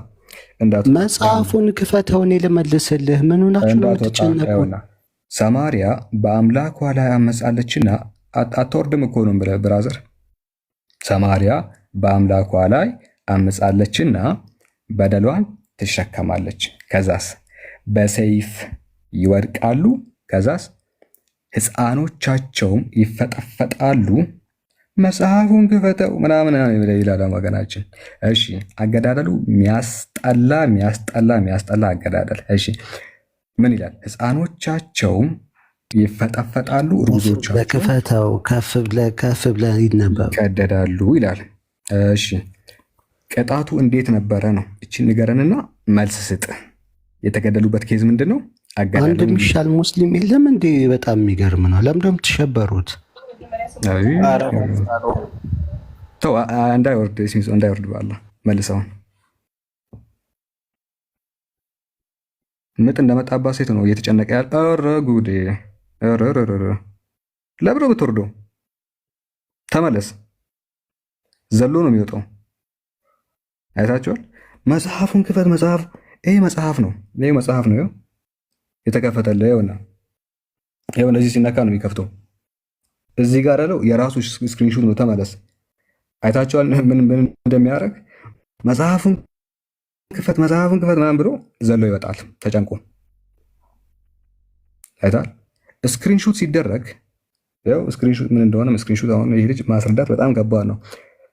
መጽሐፉን ክፈተው። እኔ ልመልስልህ። ምን ሆናችሁ ነው የምትጨነቁት? ሰማሪያ በአምላኳ ላይ አመጻለችና አትወርድም እኮ ነው ብራዘር። ሰማሪያ በአምላኳ ላይ አመጻለችና በደሏን ትሸከማለች። ከዛስ በሰይፍ ይወድቃሉ። ከዛስ ሕፃኖቻቸውም ይፈጠፈጣሉ። መጽሐፉን ክፈተው ምናምን ይላል ወገናችን። እሺ አገዳደሉ የሚያስጠላ አገዳደል። እሺ ምን ይላል? ሕፃኖቻቸውም ይፈጠፈጣሉ፣ እርጉዞቻቸው ክፈተው ከፍ ብለህ ይነበብ ይቀደዳሉ ይላል። እሺ ቅጣቱ እንዴት ነበረ ነው? እቺን ንገረንና መልስ ስጥ። የተገደሉበት ኬዝ ምንድን ነው? አንድ የሚሻል ሙስሊም የለም እንዴ? በጣም የሚገርም ነው። ለምን ነው የምትሸበሩት? ተው እንዳይወርድ ባላ መልሰውን። ምጥ እንደመጣባት ሴት ነው እየተጨነቀ ያለ። ኧረ ጉዴ! ለብሮ ብትወርዶ ተመለስ። ዘሎ ነው የሚወጣው። አይታችኋል? መጽሐፉን ክፈት። መጽሐፍ ይሄ መጽሐፍ ነው። ይሄ መጽሐፍ ነው የተከፈተልህ። ይኸውና፣ ይኸው እንደዚህ ሲነካ ነው የሚከፍተው። እዚህ ጋር ያለው የራሱ ስክሪንሾት ነው። ተመለስ። አይታችኋል ምን እንደሚያደርግ? መጽሐፉን ክፈት ምናምን ብሎ ዘሎ ይወጣል ተጨንቆ። አይታል? ስክሪንሾት ሲደረግ ያው ስክሪንሾት ምን እንደሆነ ስክሪንሾት አሁን ይሄ ልጅ ማስረዳት በጣም ከባድ ነው።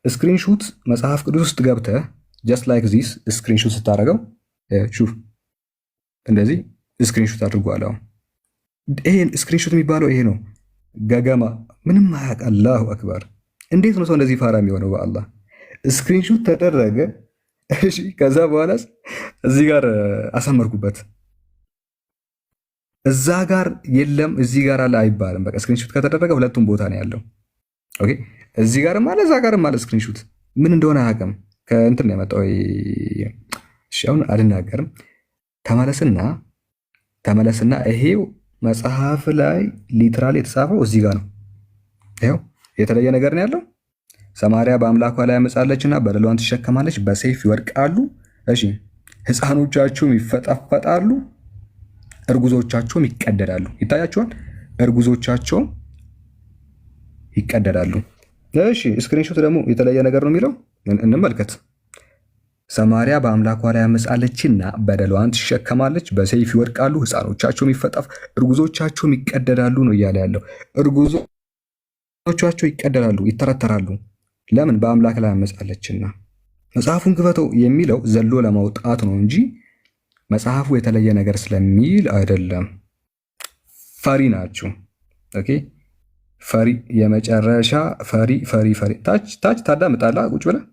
ስክሪንሾት መጽሐፍ ቅዱስ ውስጥ ገብተህ ጀስት ላይክ ዚስ ስክሪንሾት ስታደርገው ሹፍ እንደዚህ ስክሪንሾት አድርጓለሁ። ይሄ ስክሪንሾት የሚባለው ይሄ ነው። ገገማ ምንም አያውቅ። አላሁ አክበር። እንዴት ነው ሰው እንደዚህ ፋራ የሚሆነው? በአላህ ስክሪንሾት ተደረገ። እሺ ከዛ በኋላ እዚህ ጋር አሰመርኩበት። እዛ ጋር የለም እዚህ ጋር አለ አይባልም። በቃ ስክሪንሾት ከተደረገ ሁለቱም ቦታ ነው ያለው። ኦኬ እዚህ ጋርም አለ እዛ ጋርም አለ። ስክሪንሾት ምን እንደሆነ አያውቅም። ከእንትን ነው ያመጣው። እሺ አሁን አልናገርም። ተመለስና ይሄው መጽሐፍ ላይ ሊትራሊ የተጻፈው እዚህ ጋር ነው። ይኸው የተለየ ነገር ነው ያለው። ሰማሪያ በአምላኳ ላይ አመጻለችና በደሏን ትሸከማለች፣ በሰይፍ ይወድቃሉ። እሺ ሕፃኖቻቸውም ይፈጠፈጣሉ፣ እርጉዞቻቸውም ይቀደዳሉ። ይታያቸዋል። እርጉዞቻቸውም ይቀደዳሉ። እሺ ስክሪንሾት ደግሞ የተለየ ነገር ነው የሚለው እንመልከት። ሰማሪያ በአምላኳ ላይ አመጻለችና በደሏን ትሸከማለች፣ በሰይፍ ይወድቃሉ፣ ሕፃኖቻቸውም እርጉዞቻቸውም ይቀደዳሉ ነው እያለ ያለው። እርጉዞቻቸው ይቀደዳሉ፣ ይተረተራሉ። ለምን? በአምላክ ላይ አመጻለችና። መጽሐፉን ክፈተው የሚለው ዘሎ ለማውጣት ነው እንጂ መጽሐፉ የተለየ ነገር ስለሚል አይደለም። ፈሪ ናችሁ። ኦኬ ፈሪ፣ የመጨረሻ ፈሪ። ታች ታዳምጣለህ ቁጭ ብለህ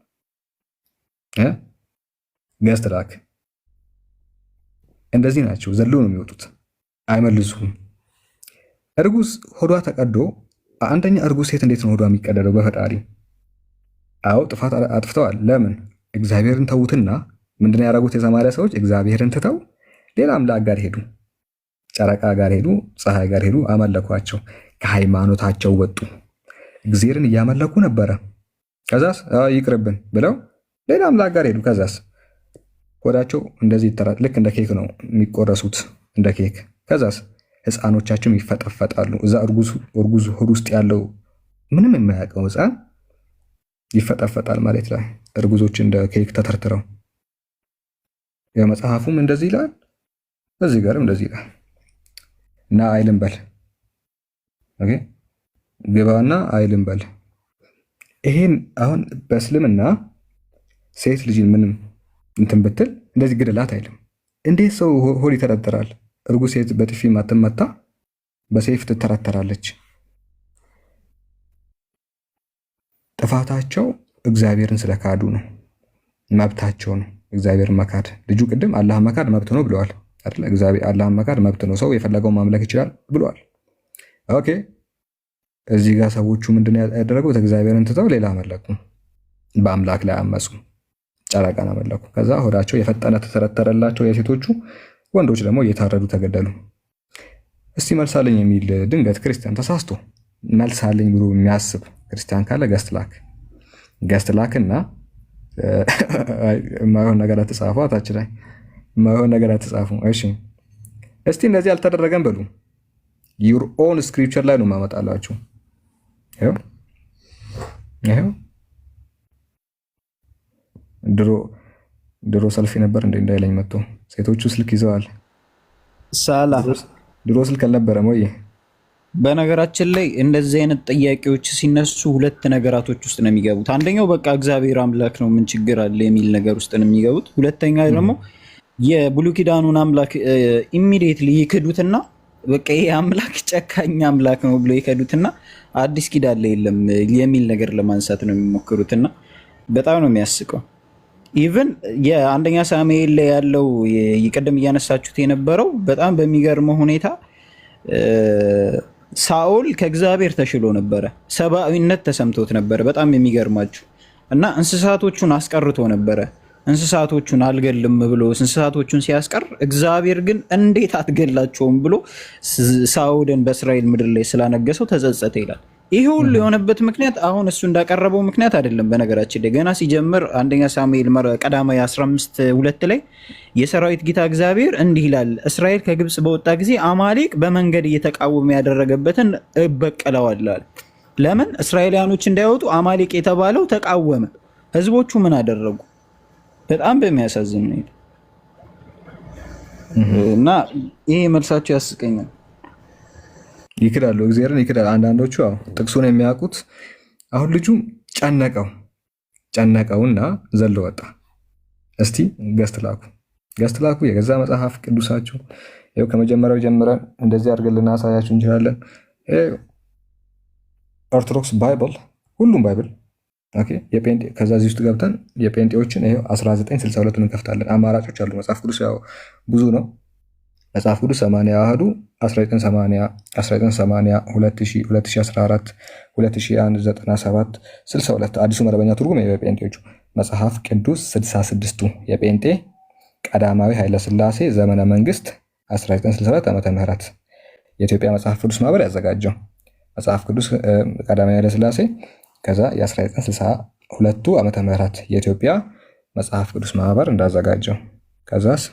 ገዝት ላክ። እንደዚህ ናቸው። ዘሎ ነው የሚወጡት፣ አይመልሱም። እርጉዝ ሆዷ ተቀዶ፣ አንደኛ እርጉዝ ሴት እንዴት ነው ሆዷ የሚቀደደው? በፈጣሪ አዎ ጥፋት አጥፍተዋል። ለምን? እግዚአብሔርን ተዉትና ምንድነው ያደረጉት? የሰማርያ ሰዎች እግዚአብሔርን ትተው ሌላ አምላክ ጋር ሄዱ። ጨረቃ ጋር ሄዱ፣ ፀሐይ ጋር ሄዱ፣ አመለኳቸው። ከሃይማኖታቸው ወጡ። እግዚአብሔርን እያመለኩ ነበረ። ከዛስ ይቅርብን ብለው ሌላ አምላክ ጋር ሄዱ። ከዛስ ሆዳቸው እንደዚህ ልክ እንደ ኬክ ነው የሚቆረሱት፣ እንደ ኬክ። ከዛስ ህፃኖቻቸውም ይፈጠፈጣሉ። እዛ እርጉዝ ሆድ ውስጥ ያለው ምንም የማያውቀው ህፃን ይፈጠፈጣል ማለት ላይ፣ እርጉዞች እንደ ኬክ ተተርትረው። የመጽሐፉም እንደዚህ ይላል፣ በዚህ ጋርም እንደዚህ ይላል። እና አይልም በል ኦኬ፣ ግባና አይልም በል። ይሄን አሁን በእስልምና ሴት ልጅን ምንም እንትን ብትል እንደዚህ ግደላት አይልም። እንዴት ሰው ሆድ ይተረተራል? እርጉዝ ሴት በጥፊ ማትመታ በሰይፍ ትተረተራለች። ጥፋታቸው እግዚአብሔርን ስለካዱ ነው። መብታቸው ነው እግዚአብሔር መካድ። ልጁ ቅድም አላህ መካድ መብት ነው ብለዋል አይደል? እግዚአብሔር አላህ መካድ መብት ነው፣ ሰው የፈለገውን ማምለክ ይችላል ብለዋል። ኦኬ፣ እዚህ ጋር ሰዎቹ ምንድን ያደረጉት? እግዚአብሔርን ትተው ሌላ አመለኩ፣ በአምላክ ላይ አመፁ፣ ጨረቃን አመለኩ። ከዛ ሆዳቸው የፈጠነ ተተረተረላቸው የሴቶቹ፣ ወንዶች ደግሞ እየታረዱ ተገደሉ። እስቲ መልሳለኝ የሚል ድንገት ክርስቲያን ተሳስቶ መልሳለኝ ብሎ የሚያስብ ክርስቲያን ካለ ገስት ላክና የማይሆን ነገር አትጻፉ። አታች ላይ የማይሆን ነገር አትጻፉ። እሺ እስቲ እንደዚህ አልተደረገም በሉ። ዩር ኦን ስክሪፕቸር ላይ ነው ማመጣላችሁ። ይሄው ድሮ ሰልፊ ነበር እንዳይለኝ መጥቶ ሴቶቹ ስልክ ይዘዋል። ሳላ ድሮ ስልክ አልነበረም ወይ? በነገራችን ላይ እንደዚህ አይነት ጥያቄዎች ሲነሱ ሁለት ነገራቶች ውስጥ ነው የሚገቡት። አንደኛው በቃ እግዚአብሔር አምላክ ነው ምን ችግር አለ የሚል ነገር ውስጥ ነው የሚገቡት። ሁለተኛ ደግሞ የብሉይ ኪዳኑን አምላክ ኢሚዲየትሊ ይክዱትና በቃ ይሄ አምላክ ጨካኝ አምላክ ነው ብሎ ይከዱትና አዲስ ኪዳን ላይ የለም የሚል ነገር ለማንሳት ነው የሚሞክሩትና በጣም ነው የሚያስቀው። ኢቭን የአንደኛ ሳሙኤል ላይ ያለው ይቀደም እያነሳችሁት የነበረው በጣም በሚገርመው ሁኔታ ሳኦል ከእግዚአብሔር ተሽሎ ነበረ፣ ሰብአዊነት ተሰምቶት ነበረ። በጣም የሚገርማችሁ እና እንስሳቶቹን አስቀርቶ ነበረ። እንስሳቶቹን አልገልም ብሎ እንስሳቶቹን ሲያስቀር እግዚአብሔር ግን እንዴት አትገላቸውም ብሎ ሳኦልን በእስራኤል ምድር ላይ ስላነገሰው ተጸጸተ ይላል። ይሄ ሁሉ የሆነበት ምክንያት አሁን እሱ እንዳቀረበው ምክንያት አይደለም። በነገራችን ላይ ገና ሲጀምር አንደኛ ሳሙኤል ቀዳማዊ 15:2 ላይ የሰራዊት ጌታ እግዚአብሔር እንዲህ ይላል፣ እስራኤል ከግብፅ በወጣ ጊዜ አማሌቅ በመንገድ እየተቃወመ ያደረገበትን እበቀለዋለሁ። ለምን? እስራኤላውያኖች እንዳይወጡ አማሌቅ የተባለው ተቃወመ። ህዝቦቹ ምን አደረጉ? በጣም በሚያሳዝን ነው እና ይሄ መልሳቸው ያስቀኛል። ይክዳሉ፣ እግዚአብሔርን ይክዳሉ። አንዳንዶቹ ጥቅሱን የሚያውቁት አሁን ልጁ ጨነቀውና ዘሎ ወጣ። እስቲ ገስት ላኩ የገዛ መጽሐፍ ቅዱሳችሁ ይኸው ከመጀመሪያው ጀምረን እንደዚህ አድርገን ልናሳያችሁ እንችላለን። ኦርቶዶክስ ባይብል፣ ሁሉም ባይብል ኦኬ። የጴንጤ ከዛ እዚህ ውስጥ ገብተን የጴንጤዎችን ይኸው 1962 እንከፍታለን። አማራጮች አሉ። መጽሐፍ ቅዱስ ያው ብዙ ነው። መጽሐፍ ቅዱስ 80 አህዱ 1980 1980 2000 2014 2001 97 62 አዲሱ መደበኛ ትርጉም የጴንጤዎቹ መጽሐፍ ቅዱስ 66ቱ የጴንጤ ቀዳማዊ ኃይለ ሥላሴ ዘመነ መንግስት 1964 ዓመተ ምህረት የኢትዮጵያ መጽሐፍ ቅዱስ ማህበር ያዘጋጀው መጽሐፍ ቅዱስ ቀዳማዊ ኃይለ ሥላሴ ከዛ የ1962 ዓመተ ምህረት የኢትዮጵያ መጽሐፍ ቅዱስ ማህበር እንዳዘጋጀው ከዛስ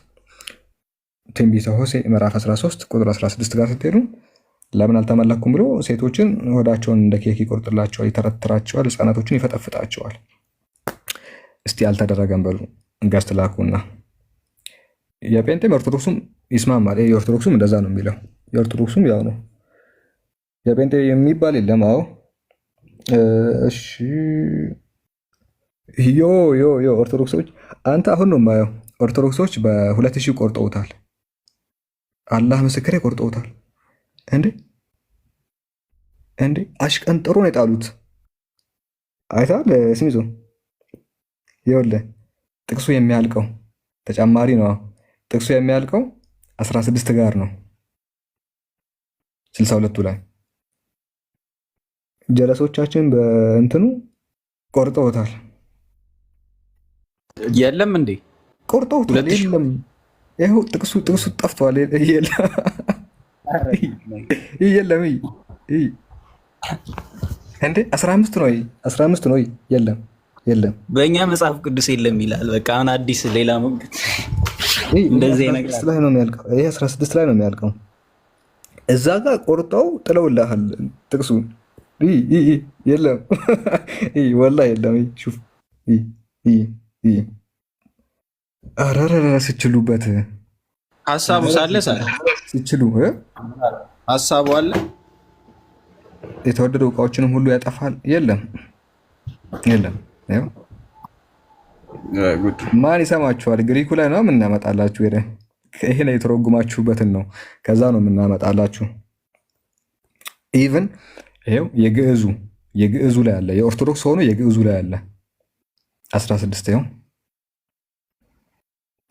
ትንቢተ ሆሴዕ ምዕራፍ 13 ቁጥር 16 ጋር ስትሄዱ ለምን አልተመለኩም ብሎ ሴቶችን ሆዳቸውን እንደ ኬክ ይቆርጥላቸዋል፣ ይተረትራቸዋል፣ ህፃናቶችን ይፈጠፍጣቸዋል። እስቲ አልተደረገም በሉ ገስት ላኩና የጴንጤም ኦርቶዶክሱም ይስማማል። የኦርቶዶክሱም እንደዛ ነው የሚለው። የኦርቶዶክሱም ያው ነው። የጴንጤ የሚባል የለም። አዎ እሺ ዮ ኦርቶዶክሶች አንተ አሁን ነው የማየው። ኦርቶዶክሶች በ2000 ቆርጠውታል። አላህ ምስክሬ ቆርጠውታል። እንዴ አሽቀንጥሮ ነው የጣሉት። አይታል ስሚዞ ይኸውልህ ጥቅሱ የሚያልቀው ተጨማሪ ነው። ጥቅሱ የሚያልቀው 16 ጋር ነው 62ቱ ላይ ጀለሶቻችን በእንትኑ ቆርጠውታል። የለም እንዴ ቆርጠውታል። የለም ይኸው ጥቅሱ ጠፍቷል። የለም እንዴ 15 ነው 15 ነው። የለም በእኛ መጽሐፍ ቅዱስ የለም ይላል። በቃ አሁን አዲስ ሌላ መንገድ እንደዚህ ነገር ላይ ነው የሚያልቀው። ይሄ 16 ላይ ነው የሚያልቀው። እዛ ጋር ቆርጠው ጥለውልሃል ጥቅሱ። የለም ወላሂ የለም። ሹፍ አረረረ ስችሉበት ሐሳቡ ሳለ ስችሉ ሐሳቡ አለ የተወደዱ ዕቃዎችንም ሁሉ ያጠፋል። የለም ማን ይሰማችኋል? ግሪኩ ላይ ነው የምናመጣላችሁ። ይሄ ነው የተረጉማችሁበትን ነው ከዛ ነው የምናመጣላችሁ። ኢቭን ይሄው የግዕዙ ላይ አለ። የኦርቶዶክስ ሆኖ የግዕዙ ላይ አለ 16 ይኸው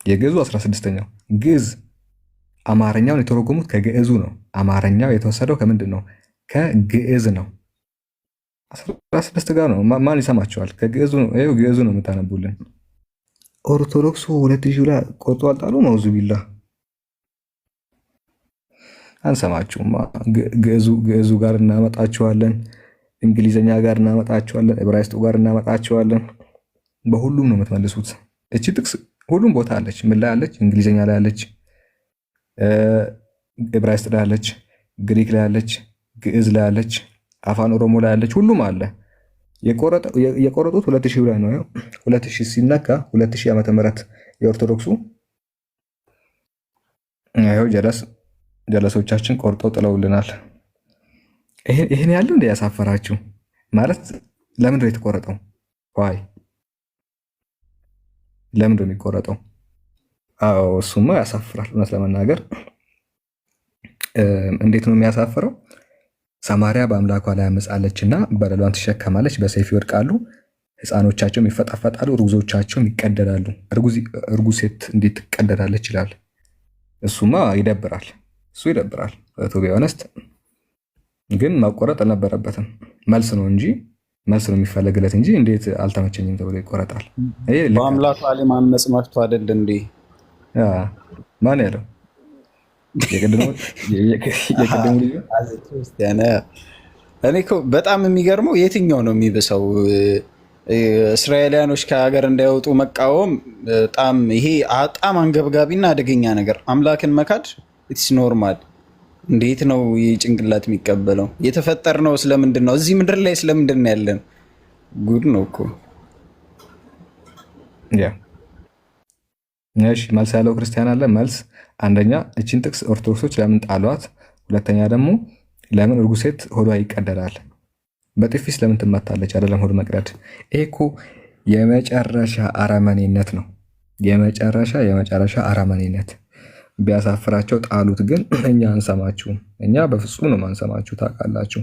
የግዕዙ 16ኛው ግዕዝ አማርኛውን የተረጎሙት ከግዕዙ ነው። አማርኛው የተወሰደው ከምንድን ነው? ከግዕዝ ነው። 16 ጋር ነው። ማን ይሰማቸዋል? ከግዕዙ ነው። ይኸው ግዕዙ ነው የምታነቡልን። ኦርቶዶክሱ 2000 ላይ ቆርጦ አልጣሉ። መውዙ ቢላ አንሰማችሁም። ግዕዙ ጋር እናመጣቸዋለን፣ እንግሊዘኛ ጋር እናመጣቸዋለን፣ ዕብራይስጡ ጋር እናመጣቸዋለን። በሁሉም ነው የምትመልሱት። እቺ ጥቅስ ሁሉም ቦታ አለች። ምን ላይ አለች? እንግሊዘኛ ላይ አለች፣ ዕብራይስጥ ላይ አለች፣ ግሪክ ላይ አለች፣ ግዕዝ ላይ አለች፣ አፋን ኦሮሞ ላይ አለች። ሁሉም አለ። የቆረጡት 2000 ላይ ነው። 2000 ሲነካ 2000 ዓመተ ምህረት የኦርቶዶክሱ ይኸው ጀለሶቻችን ቆርጠው ጥለውልናል። ይሄን ያለው እንደ ያሳፈራችሁ ማለት ለምንድን ነው የተቆረጠው? ዋይ ለምንድን ነው የሚቆረጠው? አዎ እሱማ ያሳፍራል። እውነት ለመናገር እንዴት ነው የሚያሳፍረው? ሰማርያ በአምላኳ ላይ አመጻለችና በደሏን ትሸከማለች፣ በሰይፍ ይወድቃሉ፣ ሕፃኖቻቸውም ይፈጣፈጣሉ፣ እርጉዞቻቸውም ይቀደዳሉ። እርጉዝ ሴት እንዴት ትቀደዳለች ይላል። እሱማ ይደብራል። እሱ ይደብራል። ቱ ቢ ኦነስት ግን መቆረጥ አልነበረበትም። መልስ ነው የሚፈለግለት እንጂ እንዴት አልተመቸኝም ተብሎ ይቆረጣል? በአምላኩ ላይ ማመጽ መፍቶ አይደል እንዴ? ማን ያለው? የቅድሙ እኔ እኮ በጣም የሚገርመው የትኛው ነው የሚብሰው? እስራኤላውያኖች ከሀገር እንዳይወጡ መቃወም ይሄ በጣም አንገብጋቢና አደገኛ ነገር። አምላክን መካድ ኢትስ ኖርማል። እንዴት ነው ይህ ጭንቅላት የሚቀበለው? የተፈጠርነው ስለምንድን ነው? እዚህ ምድር ላይ ስለምንድን ነው ያለን? ጉድ ነው እኮ። እሺ መልስ ያለው ክርስቲያን አለ። መልስ አንደኛ እችን ጥቅስ ኦርቶዶክሶች ለምን ጣሏት? ሁለተኛ ደግሞ ለምን እርጉዝ ሴት ሆዷ ይቀደዳል? በጥፊስ ለምን ትመታለች? አይደለም ሆድ መቅደድ። ይሄ እኮ የመጨረሻ አረመኔነት ነው። የመጨረሻ አረመኔነት። ቢያሳፍራቸው ጣሉት። ግን እኛ አንሰማችሁም። እኛ በፍጹም ነው ማንሰማችሁ። ታውቃላችሁ።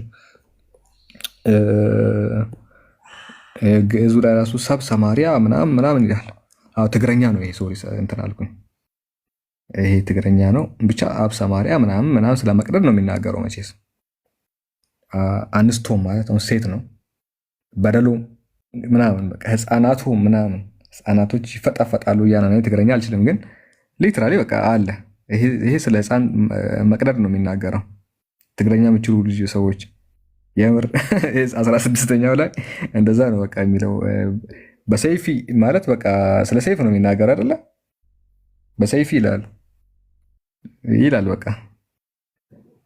ግዕዙ ላይ ራሱ ሰብ ሰማሪያ ምናምን ይላል። አዎ ትግረኛ ነው ይሄ። ሶሪ እንትን አልኩኝ። ይሄ ትግረኛ ነው። ብቻ አብ ሰማሪያ ምናምን ስለመቅደድ ነው የሚናገረው። መቼስ አንስቶም ማለት ነው ሴት ነው። በደሉ ምናምን በቃ ህፃናቱ ምናምን ህፃናቶች ይፈጣፈጣሉ እያለ ነው። ትግረኛ አልችልም፣ ግን ሊትራሊ በቃ አለ። ይሄ ስለ ህፃን መቅደድ ነው የሚናገረው። ትግረኛ የምችሉ ልጅ ሰዎች የምር 16ኛው ላይ እንደዛ ነው በቃ የሚለው። በሰይፊ ማለት በቃ ስለ ሰይፍ ነው የሚናገር አይደለ? በሰይፊ ይላል በቃ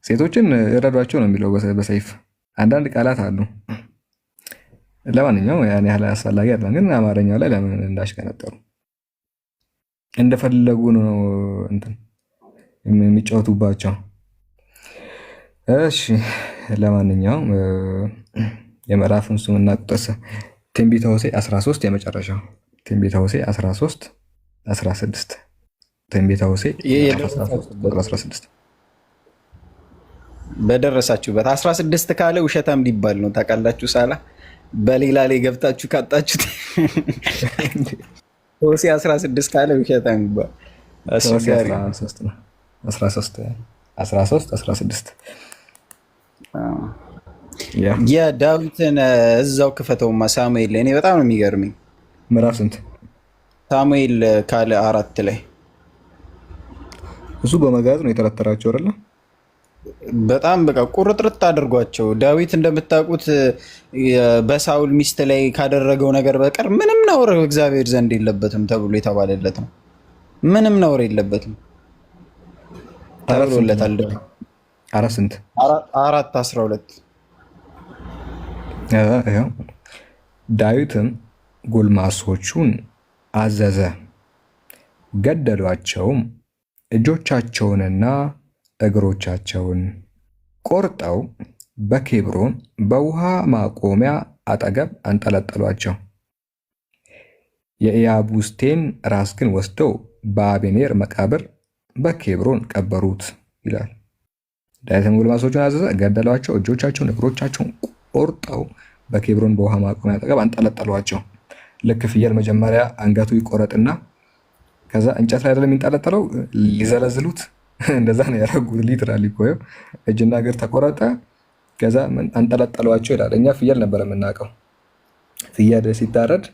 ሴቶችን እረዷቸው ነው የሚለው በሰይፍ። አንዳንድ ቃላት አሉ። ለማንኛውም ያን ያህል አስፈላጊ አይደለም፣ ግን አማርኛው ላይ ለምን እንዳሽቀነጠሩ እንደፈለጉ ነው እንትን የሚጫወቱባቸው። እሺ ለማንኛውም የምዕራፍን ስምና ቁጥር ትንቢተ ሆሴዕ 13 የመጨረሻው ትንቢተ ሆሴዕ 13 16 ትንቢተ ሆሴዕ 16 በደረሳችሁበት 16 ካለ ውሸታም ሊባል ነው። ታውቃላችሁ። ሳላ በሌላ ላይ ገብታችሁ ካጣችሁት ሆሴዕ 16 ካለ ውሸታም ይባል። አስቸጋሪ 16 የዳዊትን እዛው ክፈተውማ ሳሙኤል እኔ በጣም ነው የሚገርመኝ። ምዕራፍ ስንት? ሳሙኤል ካለ 4 ላይ እሱ በመጋዝ ነው የተረተራቸው አይደለ? በጣም በቃ ቁርጥርጥ አድርጓቸው። ዳዊት እንደምታውቁት በሳውል ሚስት ላይ ካደረገው ነገር በቀር ምንም ነውር እግዚአብሔር ዘንድ የለበትም ተብሎ የተባለለት ነው። ምንም ነውር የለበትም ተብሎለታል። አራት ስንት? 4:12 ዳዊትም ጎልማሶቹን አዘዘ፣ ገደሏቸውም፣ እጆቻቸውንና እግሮቻቸውን ቆርጠው በኬብሮን በውሃ ማቆሚያ አጠገብ አንጠለጠሏቸው። የኢያቡስቴን ራስ ግን ወስደው በአቤኔር መቃብር በኬብሮን ቀበሩት ይላል። ዳዊትም ጎልማሶቹን አዘዘ፣ ገደሏቸው፣ እጆቻቸውን እግሮቻቸውን ቆርጠው በኬብሮን በውሃ ማቆሚያ አጠገብ አንጠለጠሏቸው። ልክ ፍየል መጀመሪያ አንገቱ ይቆረጥና ከዛ እንጨት ላይ አይደለም የሚንጠለጠለው ሊዘለዝሉት እንደዛ ነው ያደረጉት። ሊትራሊ እኮ እጅና እግር ተቆረጠ፣ ከዛ አንጠለጠሏቸው ይላል። እኛ ፍየል ነበር የምናውቀው። ፍየል ሲታረድ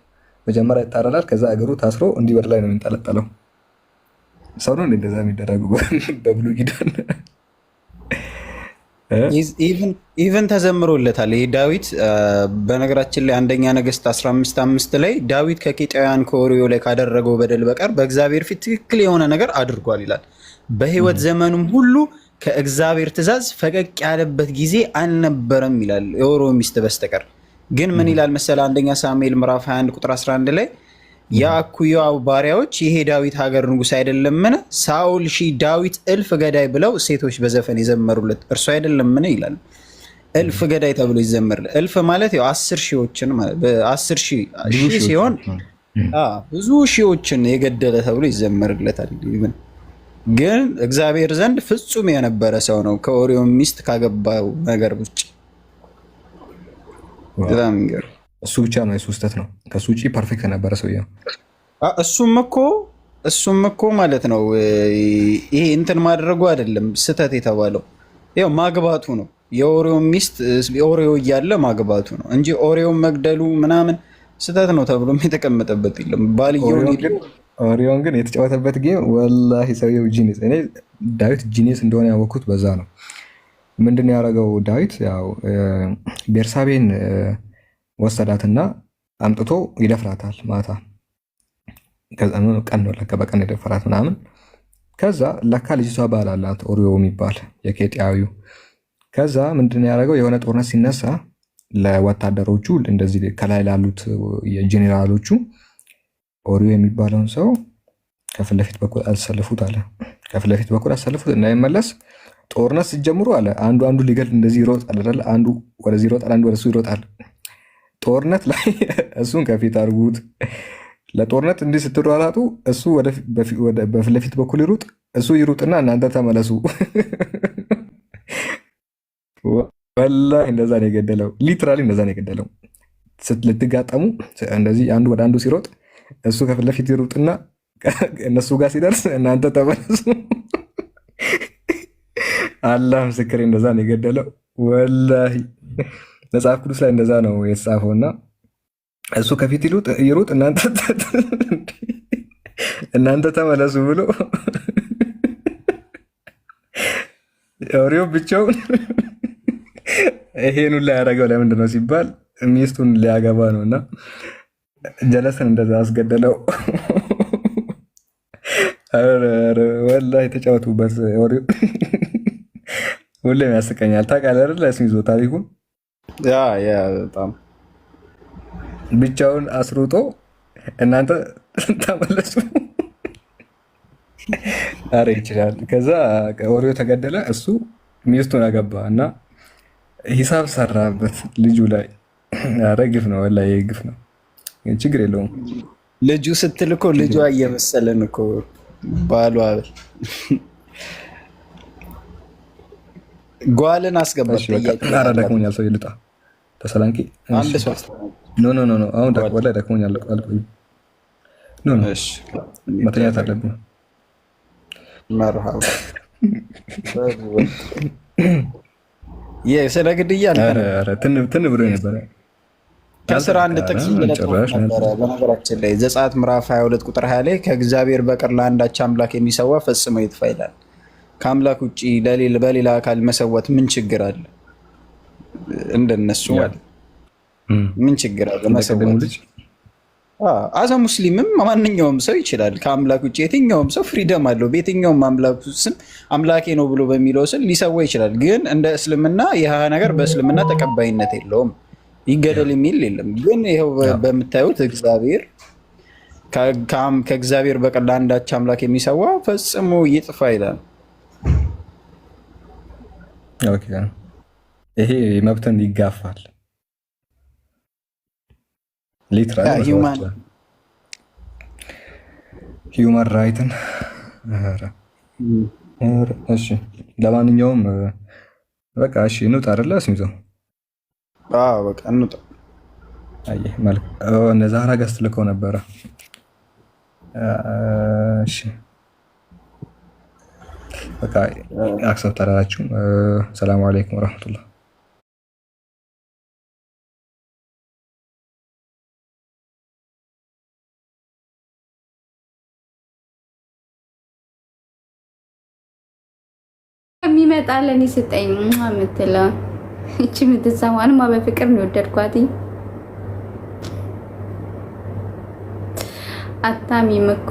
መጀመሪያ ይታረዳል፣ ከዛ እግሩ ታስሮ እንዲህ ወደ ላይ ነው የሚንጠለጠለው። ሰው ነው እንደዛ የሚደረጉ በብሉይ ኪዳን። ኢቨን ተዘምሮለታል ይህ ዳዊት። በነገራችን ላይ አንደኛ ነገሥት 15:5 ላይ ዳዊት ከኬጢያውያን ከኦርዮ ላይ ካደረገው በደል በቀር በእግዚአብሔር ፊት ትክክል የሆነ ነገር አድርጓል ይላል። በህይወት ዘመኑም ሁሉ ከእግዚአብሔር ትእዛዝ ፈቀቅ ያለበት ጊዜ አልነበረም ይላል የኦርዮ ሚስት በስተቀር። ግን ምን ይላል መሰለ አንደኛ ሳሙኤል ምዕራፍ 21 ቁጥር 11 ላይ የአኩያው ባሪያዎች ይሄ ዳዊት ሀገር ንጉሥ አይደለምን? ሳኦል ሺህ ዳዊት እልፍ ገዳይ ብለው ሴቶች በዘፈን የዘመሩለት እርሱ አይደለምን ይላል። እልፍ ገዳይ ተብሎ ይዘመርለት። እልፍ ማለት ያው 10 ሺዎችን ማለት በ10 ሺህ ሲሆን ብዙ ሺዎችን የገደለ ተብሎ ይዘመርለታል። ግን እግዚአብሔር ዘንድ ፍጹም የነበረ ሰው ነው ከኦርዮ ሚስት ካገባው ነገር ውጭ። እሱ ብቻ ነው የሱ ስህተት ነው። ከሱ ውጭ ፐርፌክት የነበረ ሰውዬው። እሱም እኮ ማለት ነው ይሄ እንትን ማድረጉ አይደለም ስህተት የተባለው ያው ማግባቱ ነው። የኦርዮ ሚስት ኦርዮ እያለ ማግባቱ ነው እንጂ ኦርዮን መግደሉ ምናምን ስህተት ነው ተብሎ የተቀመጠበት የለም። ኦርዮን ግን የተጫወተበት ጌም ወላሂ ሰውዬው ጂኒስ። እኔ ዳዊት ጂኒስ እንደሆነ ያወቅኩት በዛ ነው። ምንድን ያደረገው ዳዊት ያው ቤርሳቤን ወሰዳትና አምጥቶ ይደፍራታል ማታ። ቀን ነው ለካ በቀን የደፈራት ምናምን። ከዛ ለካ ልጅቷ ባል አላት ኦርዮ የሚባል የኬጢያዊው። ከዛ ምንድን ያደረገው የሆነ ጦርነት ሲነሳ ለወታደሮቹ እንደዚህ ከላይ ላሉት የጄኔራሎቹ ኦርዮ የሚባለውን ሰው ከፊት ለፊት በኩል አሰልፉት አለ። ከፊት ለፊት በኩል አሰልፉት እንዳይመለስ ጦርነት ሲጀምሩ አለ አንዱ ሊገል እንደዚህ ይሮጣል አይደል? አንዱ ወደዚህ ይሮጣል፣ አንዱ ወደሱ ይሮጣል። ጦርነት ላይ እሱን ከፊት አድርጉት። ለጦርነት እንዲህ ስትሯሯጡ እሱ በፊት ለፊት በኩል ይሩጥ፣ እሱ ይሩጥና እናንተ ተመለሱ። ወላሂ እንደዛ ነው የገደለው። ሊትራሊ እንደዛ ነው የገደለው። ልትጋጠሙ እንደዚህ አንዱ ወደ አንዱ ሲሮጥ እሱ ከፊት ለፊት ይሩጥና እነሱ ጋር ሲደርስ እናንተ ተመለሱ። አላህ ምስክሬ እንደዛ ነው የገደለው። ወላሂ መጽሐፍ ቅዱስ ላይ እንደዛ ነው የተጻፈው። እና እሱ ከፊት ይሩጥ እናንተ ተመለሱ ብሎ ኦርዮ ብቻውን ይሄን ሁላ ያደረገው ለምንድን ነው ሲባል ሚስቱን ሊያገባ ነው። እና ጀለስን እንደዛ አስገደለው። ወላሂ የተጫወቱበት ኦርዮ ሁሌም ያስቀኛል። ታውቃለህ አይደል? ስሚዞ ታሪኩን በጣም ብቻውን አስሩጦ እናንተ ተመለሱ። አረ ይችላል። ከዛ ኦርዮ ተገደለ፣ እሱ ሚስቱን አገባ እና ሂሳብ ሰራበት ልጁ ላይ። አረ ግፍ ነው ወላሂ ግፍ ነው። ችግር የለውም። ልጁ ስትል እኮ ልጇ እየመሰለን እኮ ባሏ ጓልን አስገባት። ኧረ ደክሞኛል፣ ሰው ይልጣ ተሰላንኪ አንድ ሶስት ኖ አሁን ወላሂ ደክሞኛል። አልቆይም። ኖ መተኛት አለብኝ። መርሃባ ስለ ግድያ ትን ብሎ ነበረ። ከስራ አንድ ጥቅስ ነበረ። በነገራችን ላይ ዘጸአት ምዕራፍ 22 ቁጥር 20 ላይ ከእግዚአብሔር በቀር ለአንዳች አምላክ የሚሰዋ ፈጽሞ ይጥፋ ይላል። ከአምላክ ውጭ በሌላ አካል መሰዋት ምን ችግር አለ? እንደነሱ ማለት ምን ችግር አለ መሰዋት? አዛ ሙስሊምም ማንኛውም ሰው ይችላል። ከአምላክ ውጭ የትኛውም ሰው ፍሪደም አለው። በየትኛውም አምላክ ስም አምላኬ ነው ብሎ በሚለው ስም ሊሰዋ ይችላል። ግን እንደ እስልምና ይህ ነገር በእስልምና ተቀባይነት የለውም። ይገደል የሚል የለም። ግን ይኸው በምታዩት እግዚአብሔር ከእግዚአብሔር በቀር ለአንዳች አምላክ የሚሰዋ ፈጽሞ ይጥፋ ይላል። ይሄ መብትን ይጋፋል። ሂውማን ራይትን። እሺ ለማንኛውም በቃ እሺ እንውጣ አይደለ? ስሚዘው በቃ እንውጣ። አየህ ማለት እነዛ አራጋስ ልከው ነበረ። እሺ በቃ አክሰፕት አላላችሁም። ሰላም አለይኩም ወራህመቱላህ። የሚመጣለን ይስጠኝ የምትለው እቺ የምትሰማንማ በፍቅር ነው የወደድኳት። አታሚም እኮ